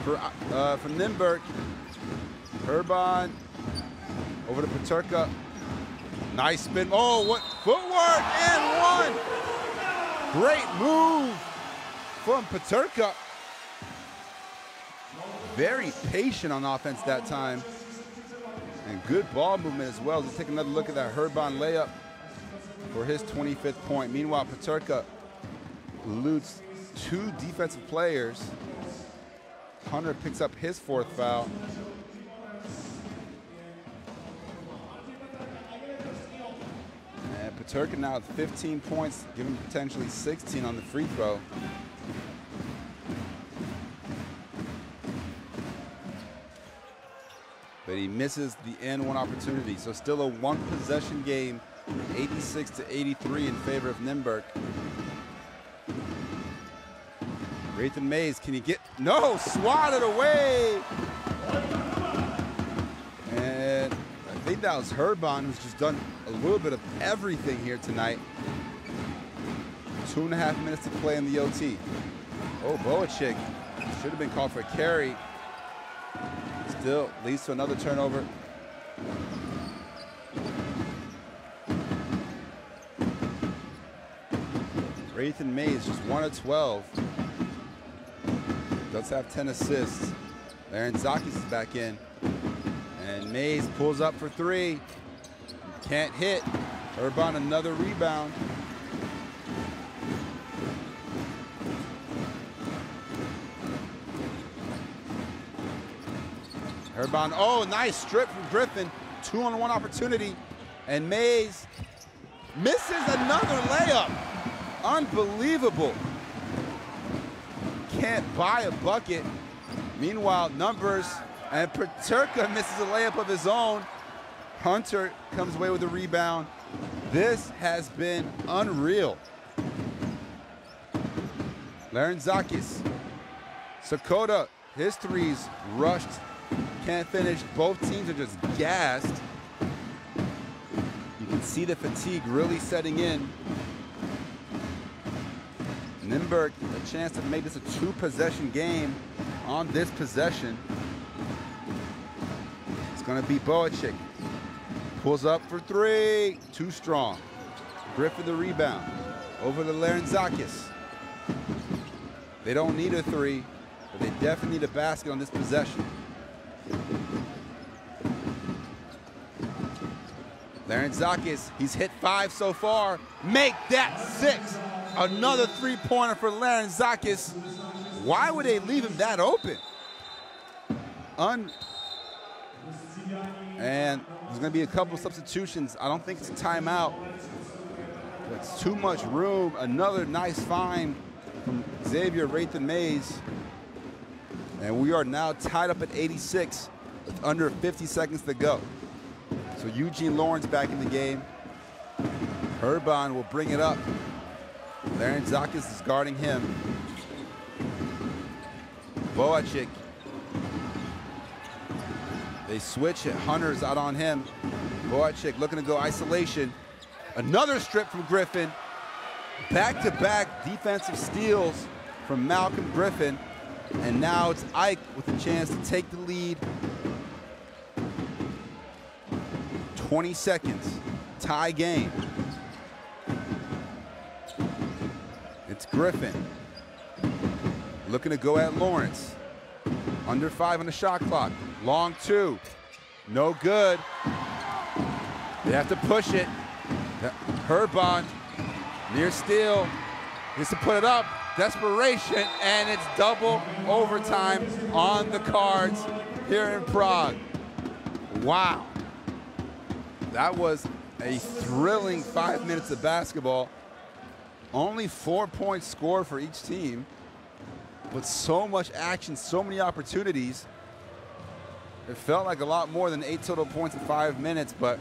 for Nymburk. Herbon over to Peterka. Nice spin. Oh, what footwork, and one. Great move from Peterka. Very patient on offense that time. And good ball movement as well. Let's take another look at that Herbon layup for his 25th point. Meanwhile, Peterka eludes 2 defensive players. Hunter picks up his 4th foul. And Peterka now with 15 points, giving potentially 16 on the free throw. But he misses the and one opportunity. So still a 1-possession game, 86-83 in favor of Nymburk. Raythan Mays, can he get, no, swatted away. And I think that was Herbon, who's just done a little bit of everything here tonight. 2.5 minutes to play in the OT. Oh, Boachik should have been called for a carry. Still leads to another turnover. Raythan Mays just 1 of 12. Does have 10 assists. Larentzakis is back in. And Mays pulls up for 3. Can't hit. Herbon another rebound. Herbon, oh, nice strip from Griffin. 2-on-1 opportunity. And Mays misses another layup. Unbelievable. Can't buy a bucket. Meanwhile, Numbers and Peterka misses a layup of his own. Hunter comes away with a rebound. This has been unreal. Larentzakis. Sakota, his threes rushed. Can't finish. Both teams are just gassed. You can see the fatigue really setting in. Nymburk, a chance to make this a 2-possession game on this possession. It's going to be Boachik. Pulls up for 3. Too strong. Griffin the rebound. Over to Larentzakis. They don't need a 3, but they definitely need a basket on this possession. Larentzakis, he's hit 5 so far. Make that 6. Another 3-pointer for Larentzakis. Why would they leave him that open? And there's going to be a couple substitutions. I don't think it's a timeout. That's too much room. Another nice find from Xavier Raythan Mays. And we are now tied up at 86 with under 50 seconds to go. So Eugene Lawrence back in the game. Herbon will bring it up. Larentzakis is guarding him. Boachik. They switch it. Hunter's out on him. Boachik looking to go isolation. Another strip from Griffin. Back-to-back defensive steals from Malcolm Griffin. And now it's Ike with a chance to take the lead. 20 seconds, tie game. It's Griffin looking to go at Lawrence. Under 5 on the shot clock. Long 2, no good. They have to push it. Herbon, near steal, gets to put it up. Desperation, and it's double overtime on the cards here in Prague. Wow. That was a thrilling 5 minutes of basketball. Only 4 points scored for each team, but so much action, so many opportunities. It felt like a lot more than 8 total points in 5 minutes, but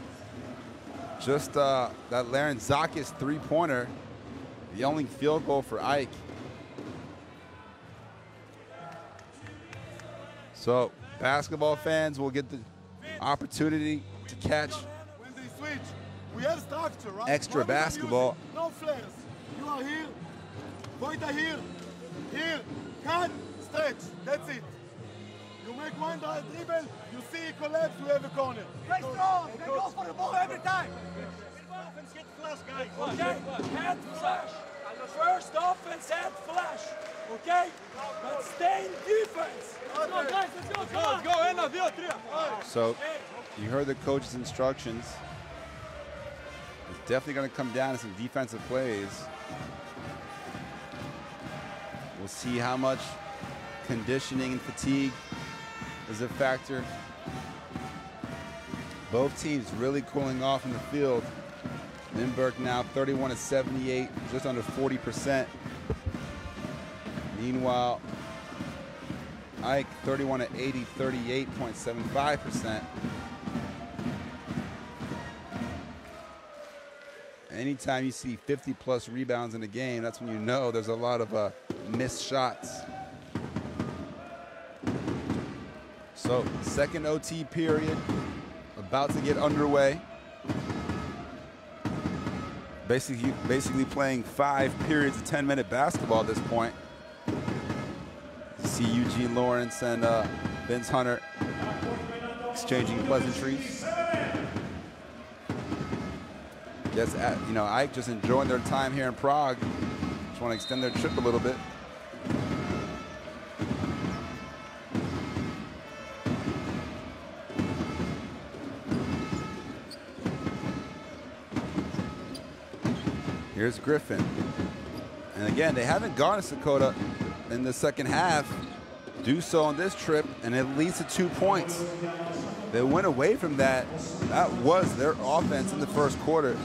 just that Larentzakis 3-pointer, the only field goal for Ike. So basketball fans will get the opportunity to catch When they switch, we have structure, right? extra What we basketball. use, no flares. You are here, Voita here, cut, stretch. That's it. You make one dribble, you see it collapse, you have a corner. Play strong. They go for the ball every time. Offense get flash, guys. Okay, head flash. First offense, head flash. Okay? But stay in defense. Come on, guys, let's go. Let's go. Ena, dvije, tri. So you heard the coach's instructions. It's definitely going to come down to some defensive plays. We'll see how much conditioning and fatigue is a factor. Both teams really cooling off in the field. Lindberg now 31 of 78, just under 40%. Meanwhile, Ike 31 of 80, 38.75%. Anytime you see 50-plus rebounds in a game, that's when you know there's a lot of missed shots. So, second OT period about to get underway. Basically playing 5 periods of 10-minute basketball at this point. You see Eugene Lawrence and Vince Hunter exchanging pleasantries. Yes, Ike just enjoying their time here in Prague. Just want to extend their trip a little bit. Here's Griffin. And again, they haven't gone to Sakota in the second half. Do so on this trip, and it leads to 2 points. They went away from that. That was their offense in the first quarter.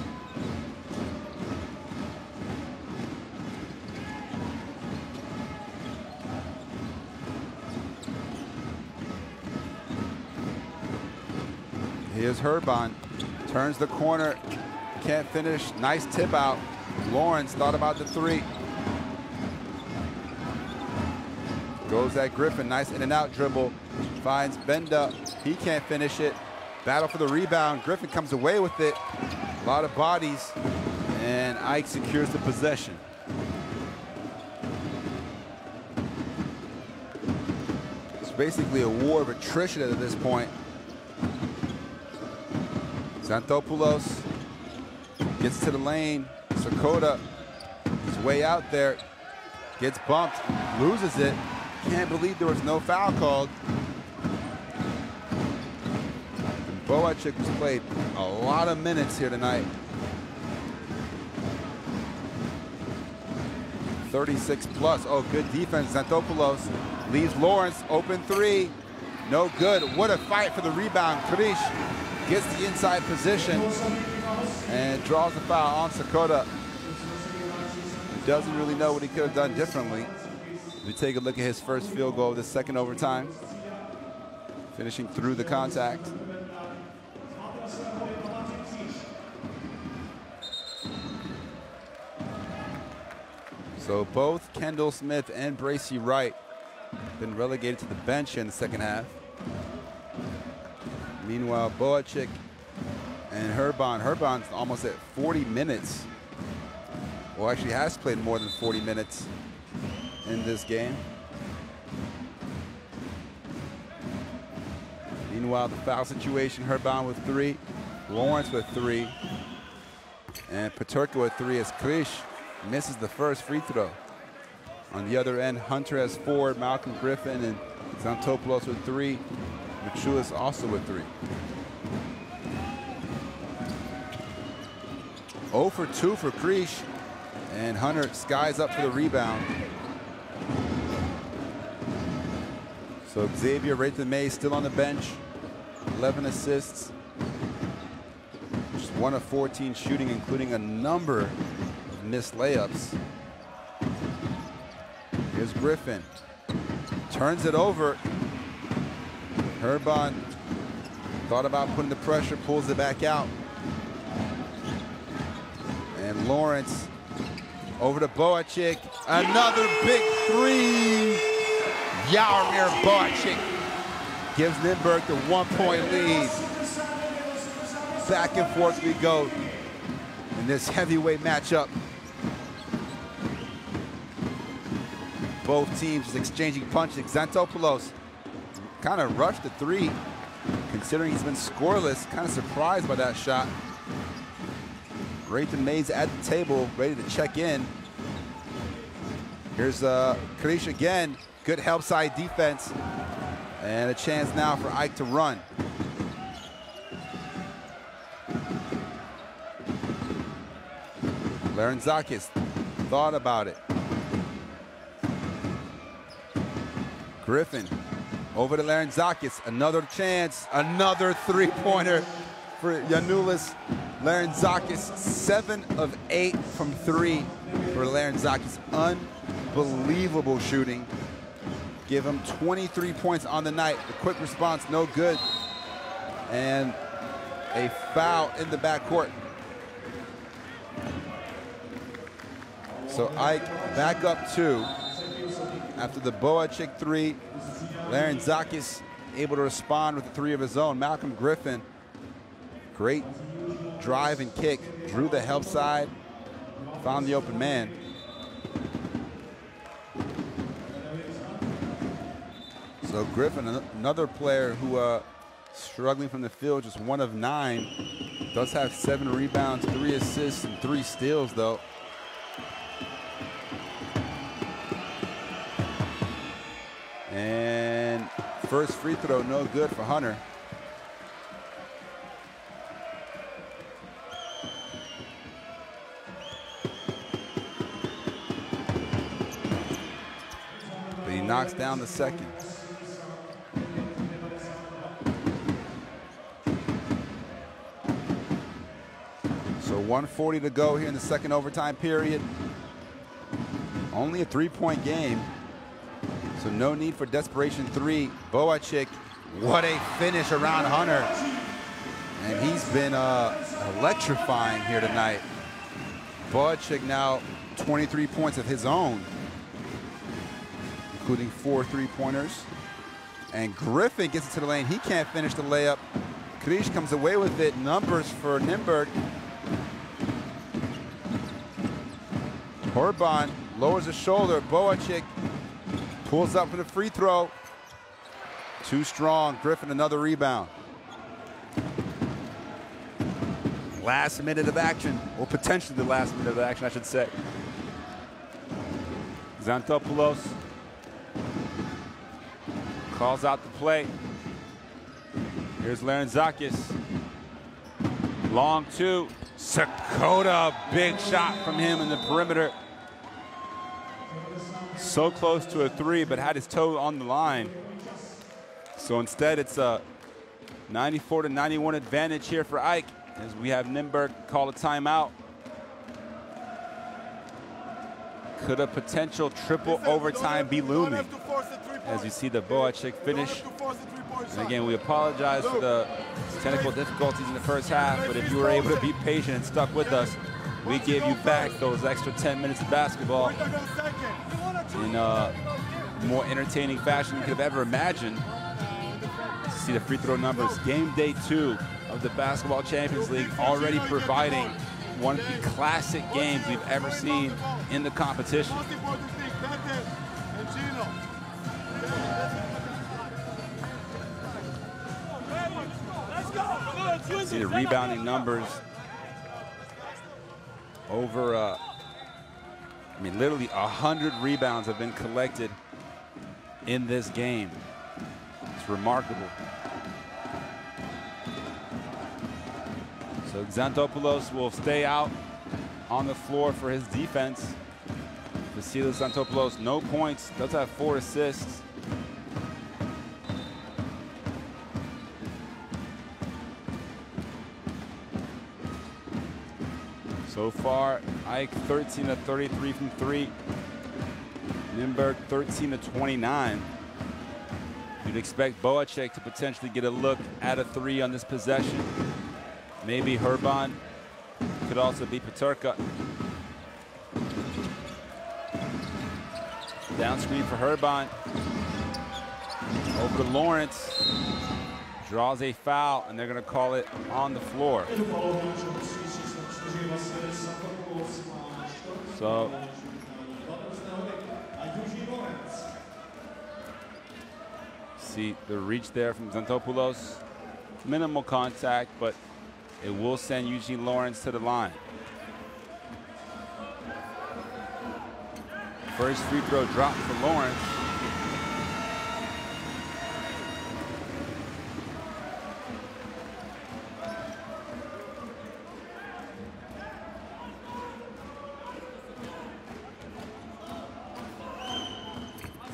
Here's Herban, turns the corner, can't finish, nice tip out. Lawrence thought about the three. Goes at Griffin, nice in and out dribble. Finds Benda, he can't finish it. Battle for the rebound, Griffin comes away with it. A lot of bodies, and Ike secures the possession. It's basically a war of attrition at this point. Xanthopoulos gets to the lane. Sakota is way out there, gets bumped, loses it. Can't believe there was no foul called. Boacek has played a lot of minutes here tonight. 36 plus. Oh, good defense. Xanthopoulos leaves Lawrence open three. No good. What a fight for the rebound. Krish gets the inside position and draws the foul on Sakota. Doesn't really know what he could have done differently. We take a look at his first field goal of the second overtime, finishing through the contact. So both Kendall Smith and Bracy Wright been relegated to the bench in the second half. Meanwhile, Boacek and Herban's almost at 40 minutes. Well, actually has played more than 40 minutes in this game. Meanwhile, the foul situation, Herban with three, Lawrence with three, and Peterka with three as Krish misses the first free throw. On the other end, Hunter has four, Malcolm Griffin and Xanthopoulos with three, Machulis also with three. 0 for 2 for Krish, and Hunter skies up for the rebound. So Xavier Rayton-May still on the bench, 11 assists, just 1 of 14 shooting, including a number of missed layups. Here's Griffin, turns it over. Herban thought about putting the pressure, pulls it back out. And Lawrence over to Boacek, another big three. Jaromir Boacek gives Lindberg the 1-point lead. Back and forth we go in this heavyweight matchup. Both teams exchanging punches. Xantopoulos kind of rushed the 3, considering he's been scoreless. Kind of surprised by that shot. Rayton Mays at the table, ready to check in. Here's Krish again. Good help side defense. And a chance now for Ike to run. Larentzakis thought about it. Griffin over to Larentzakis. Another chance. Another 3-pointer for Gianoulis Larentzakis. 7 of 8 from 3 for Larentzakis. Unbelievable shooting. Give him 23 points on the night. The quick response, no good. And a foul in the backcourt. So Ike back up 2 after the Boachik 3. Larentzakis able to respond with the 3 of his own. Malcolm Griffin, great drive and kick. Drew the help side, found the open man. So Griffin, another player who struggling from the field, just 1 of 9. Does have 7 rebounds, 3 assists, and 3 steals though. And first free throw, no good for Hunter. But he knocks down the second. So 1:40 to go here in the second overtime period. Only a 3-point game. So no need for desperation 3. Boachik, what a finish around Hunter. And he's been electrifying here tonight. Boachik now 23 points of his own, including 4 3-pointers. And Griffin gets it to the lane. He can't finish the layup. Krish comes away with it. Numbers for Nymburk. Horban lowers his shoulder. Boachik pulls up for the free throw. Too strong. Griffin, another rebound. Last minute of action, or potentially the last minute of action, I should say. Xantopoulos calls out the play. Here's Larentzakis. Long 2. Sakota, big shot from him in the perimeter. So close to a 3, but had his toe on the line. So instead, it's a 94-91 advantage here for Ike, as we have Nymburk call a timeout. Could a potential triple overtime be looming? As you see the Boachik finish. And again, we apologize for the technical difficulties in the first half, but if you were able to be patient and stuck with us, we give you back those extra 10 minutes of basketball in a more entertaining fashion you could have ever imagined. See the free throw numbers. Game day 2 of the Basketball Champions League, already providing one of the classic games we've ever seen in the competition. See the rebounding numbers over, I mean, literally 100 rebounds have been collected in this game. It's remarkable. So Xantopoulos will stay out on the floor for his defense. Vasilis Xantopoulos, no points, does have 4 assists. So far, Ike 13 of 33 from 3. Nymburk 13 of 29. You'd expect Boachik to potentially get a look at a 3 on this possession. Maybe Herban. Could also be Peterka. Down screen for Herban. Over to Lawrence. draws a foul, and they're going to call it on the floor. So see the reach there from Xanthopoulos. Minimal contact, but it will send Eugene Lawrence to the line. First free throw drop for Lawrence.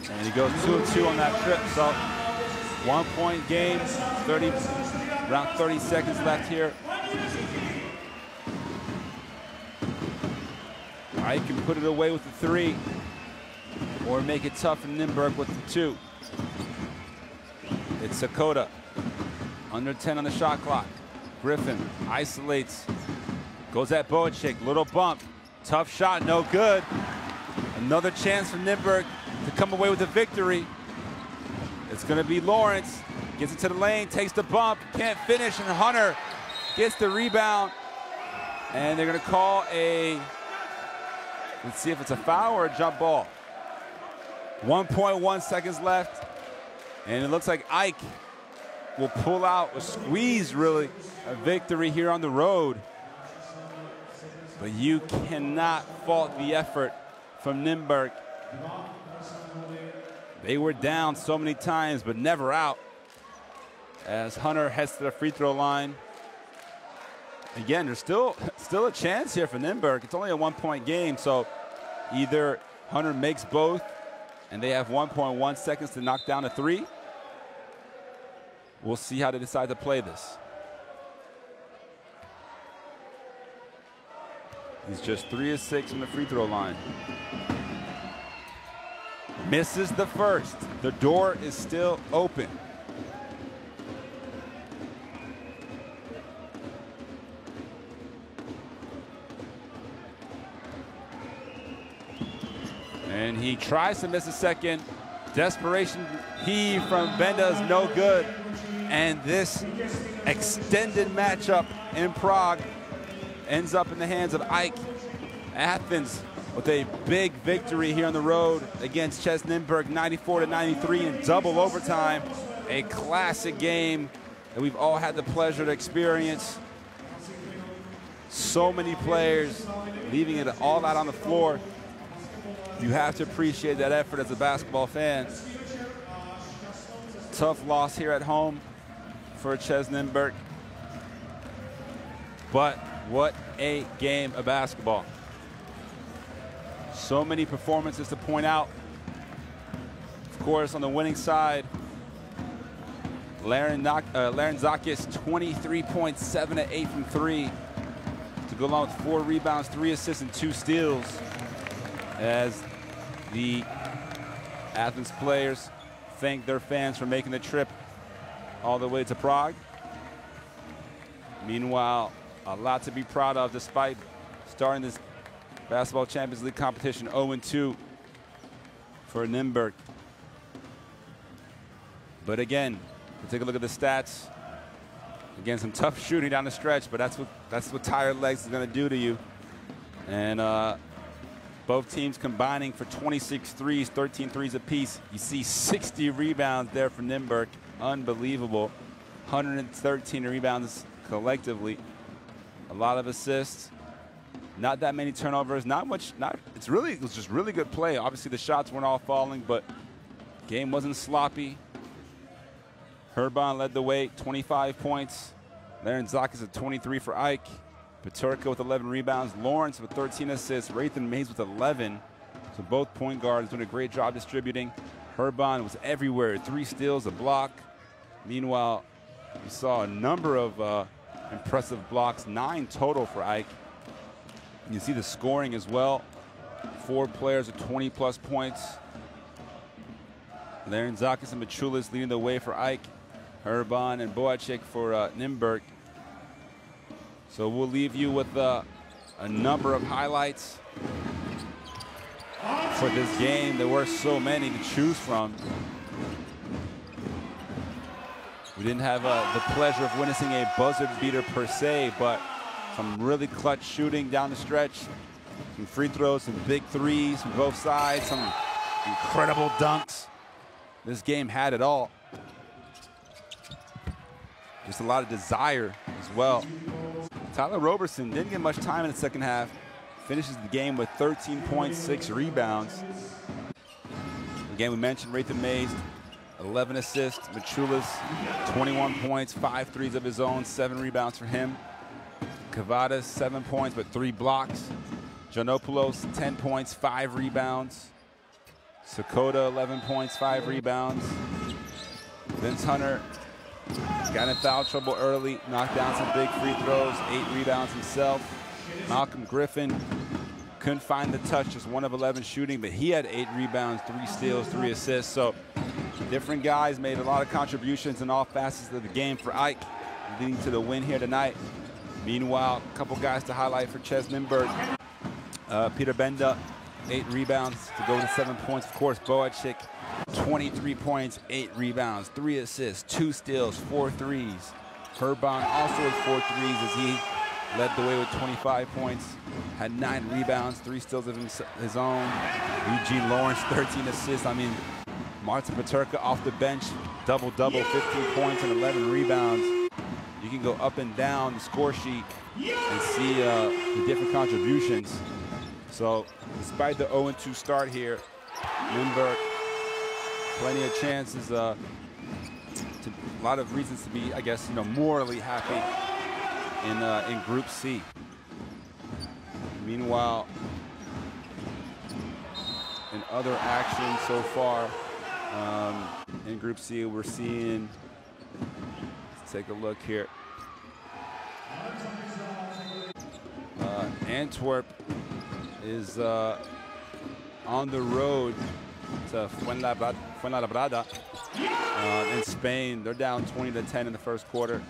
And he goes 2 of 2 on that trip. So 1-point game, around 30 seconds left here. I can put it away with the 3 or make it tough for Nymburk with the 2. It's Sakota, under 10 on the shot clock. Griffin isolates, goes at Boacek, little bump, tough shot, no good. Another chance for Nymburk to come away with the victory. It's gonna be Lawrence, gets into the lane, takes the bump, can't finish, and Hunter gets the rebound. And they're gonna call a, let's see if it's a foul or a jump ball. 1.1 seconds left, and it looks like Ike will pull out, or squeeze really, a victory here on the road. But you cannot fault the effort from Nymburk. They were down so many times, but never out, as Hunter heads to the free throw line. Again, there's still a chance here for Nymburk. It's only a 1-point game, so either Hunter makes both, and they have 1.1 seconds to knock down a 3. We'll see how they decide to play this. He's just 3 of 6 from the free throw line. Misses the first. The door is still open. And he tries to miss a second. Desperation heave from Benda is no good. And this extended matchup in Prague ends up in the hands of Ike. Athens with a big victory here on the road against CEZ Nymburk, 94-93 in double overtime. A classic game that we've all had the pleasure to experience. So many players leaving it all out on the floor. You have to appreciate that effort as a basketball fan. Tough loss here at home for CEZ Nymburk. But what a game of basketball. So many performances to point out. Of course, on the winning side, Larenzakis, 23 points, 7 of 8 from 3, to go along with 4 rebounds, 3 assists, and 2 steals, as the Athens players thank their fans for making the trip all the way to Prague. Meanwhile, a lot to be proud of despite starting this Basketball Champions League competition 0-2 for Nymburk. But again, we'll take a look at the stats. Again, some tough shooting down the stretch, but that's what tired legs is going to do to you. And both teams combining for 26 threes, 13 threes apiece. You see 60 rebounds there for Nymburk. Unbelievable. 113 rebounds collectively. A lot of assists. Not that many turnovers. It was just really good play. Obviously, the shots weren't all falling, but game wasn't sloppy. Herban led the way, 25 points. Larenzakis at 23 for Ike. Peturka with 11 rebounds. Lawrence with 13 assists. Rathan Mays with 11. So both point guards doing a great job distributing. Herban was everywhere. 3 steals, a block. Meanwhile, we saw a number of impressive blocks, 9 total for Ike. You see the scoring as well. 4 players with 20-plus points. Larenzakis and Machulis leading the way for Ike. Herban and Boacek for Nymburk. So we'll leave you with a number of highlights for this game. There were so many to choose from. We didn't have the pleasure of witnessing a buzzer beater per se, but some really clutch shooting down the stretch. Some free throws, some big threes from both sides, some incredible dunks. This game had it all. Just a lot of desire as well. Tyler Roberson didn't get much time in the second half. Finishes the game with 13 points, 6 rebounds. Again, we mentioned Rathan Mays, 11 assists. Machulas, 21 points, 5 threes of his own, 7 rebounds for him. Kavadas, 7 points, but 3 blocks. Giannopoulos, 10 points, 5 rebounds. Sakota, 11 points, 5 rebounds. Vince Hunter got in foul trouble early, knocked down some big free throws, 8 rebounds himself. Malcolm Griffin couldn't find the touch, just 1 of 11 shooting, but he had 8 rebounds, 3 steals, 3 assists. So different guys made a lot of contributions in all facets of the game for Ike, leading to the win here tonight. Meanwhile, a couple guys to highlight for CEZ Nymburk. Peter Benda, 8 rebounds to go to 7 points. Of course, Boacek, 23 points, 8 rebounds, 3 assists, 2 steals, 4 threes. Herban also with 4 threes as he led the way with 25 points, had 9 rebounds, 3 steals of his own. Eugene Lawrence, 13 assists. I mean, Martin Peterka off the bench, double-double, 15 points and 11 rebounds. You can go up and down the score sheet and see the different contributions. So despite the 0-2 start here, Lindberg, plenty of chances, a lot of reasons to be, I guess, morally happy in Group C. Meanwhile, in other action so far in Group C, we're seeing, let's take a look here. Antwerp is on the road to Fuenlabrada in Spain. They're down 20-10 in the first quarter.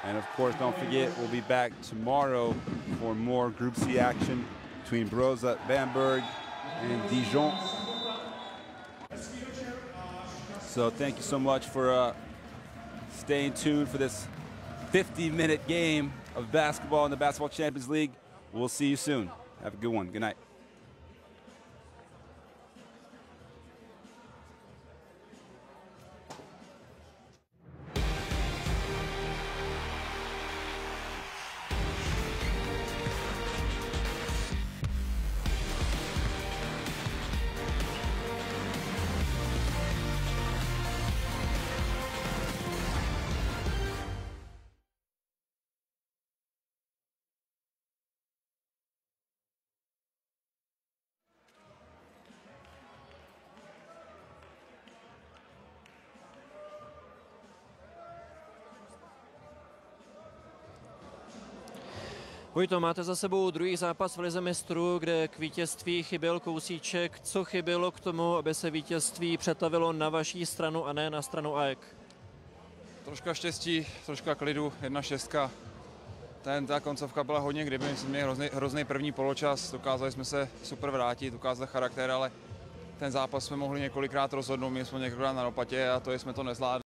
And of course, don't forget, we'll be back tomorrow for more Group C action between Broza, Bamberg, and Dijon. So thank you so much for staying tuned for this 50-minute game of basketball in the Basketball Champions League. We'll see you soon. Have a good one. Good night. Vojto, máte za sebou druhý zápas v lize mistrů, kde k vítězství chyběl kousíček. Co chybělo k tomu, aby se vítězství přetavilo na vaší stranu a ne na stranu AEK? Troška štěstí, troška klidu, 1-6. Ta koncovka byla hodně kdyby, my jsme měli hrozný první poločas, dokázali jsme se super vrátit, ukázat charakter, ale ten zápas jsme mohli několikrát rozhodnout, my jsme několikrát na lopatě a to jsme to nezvládli.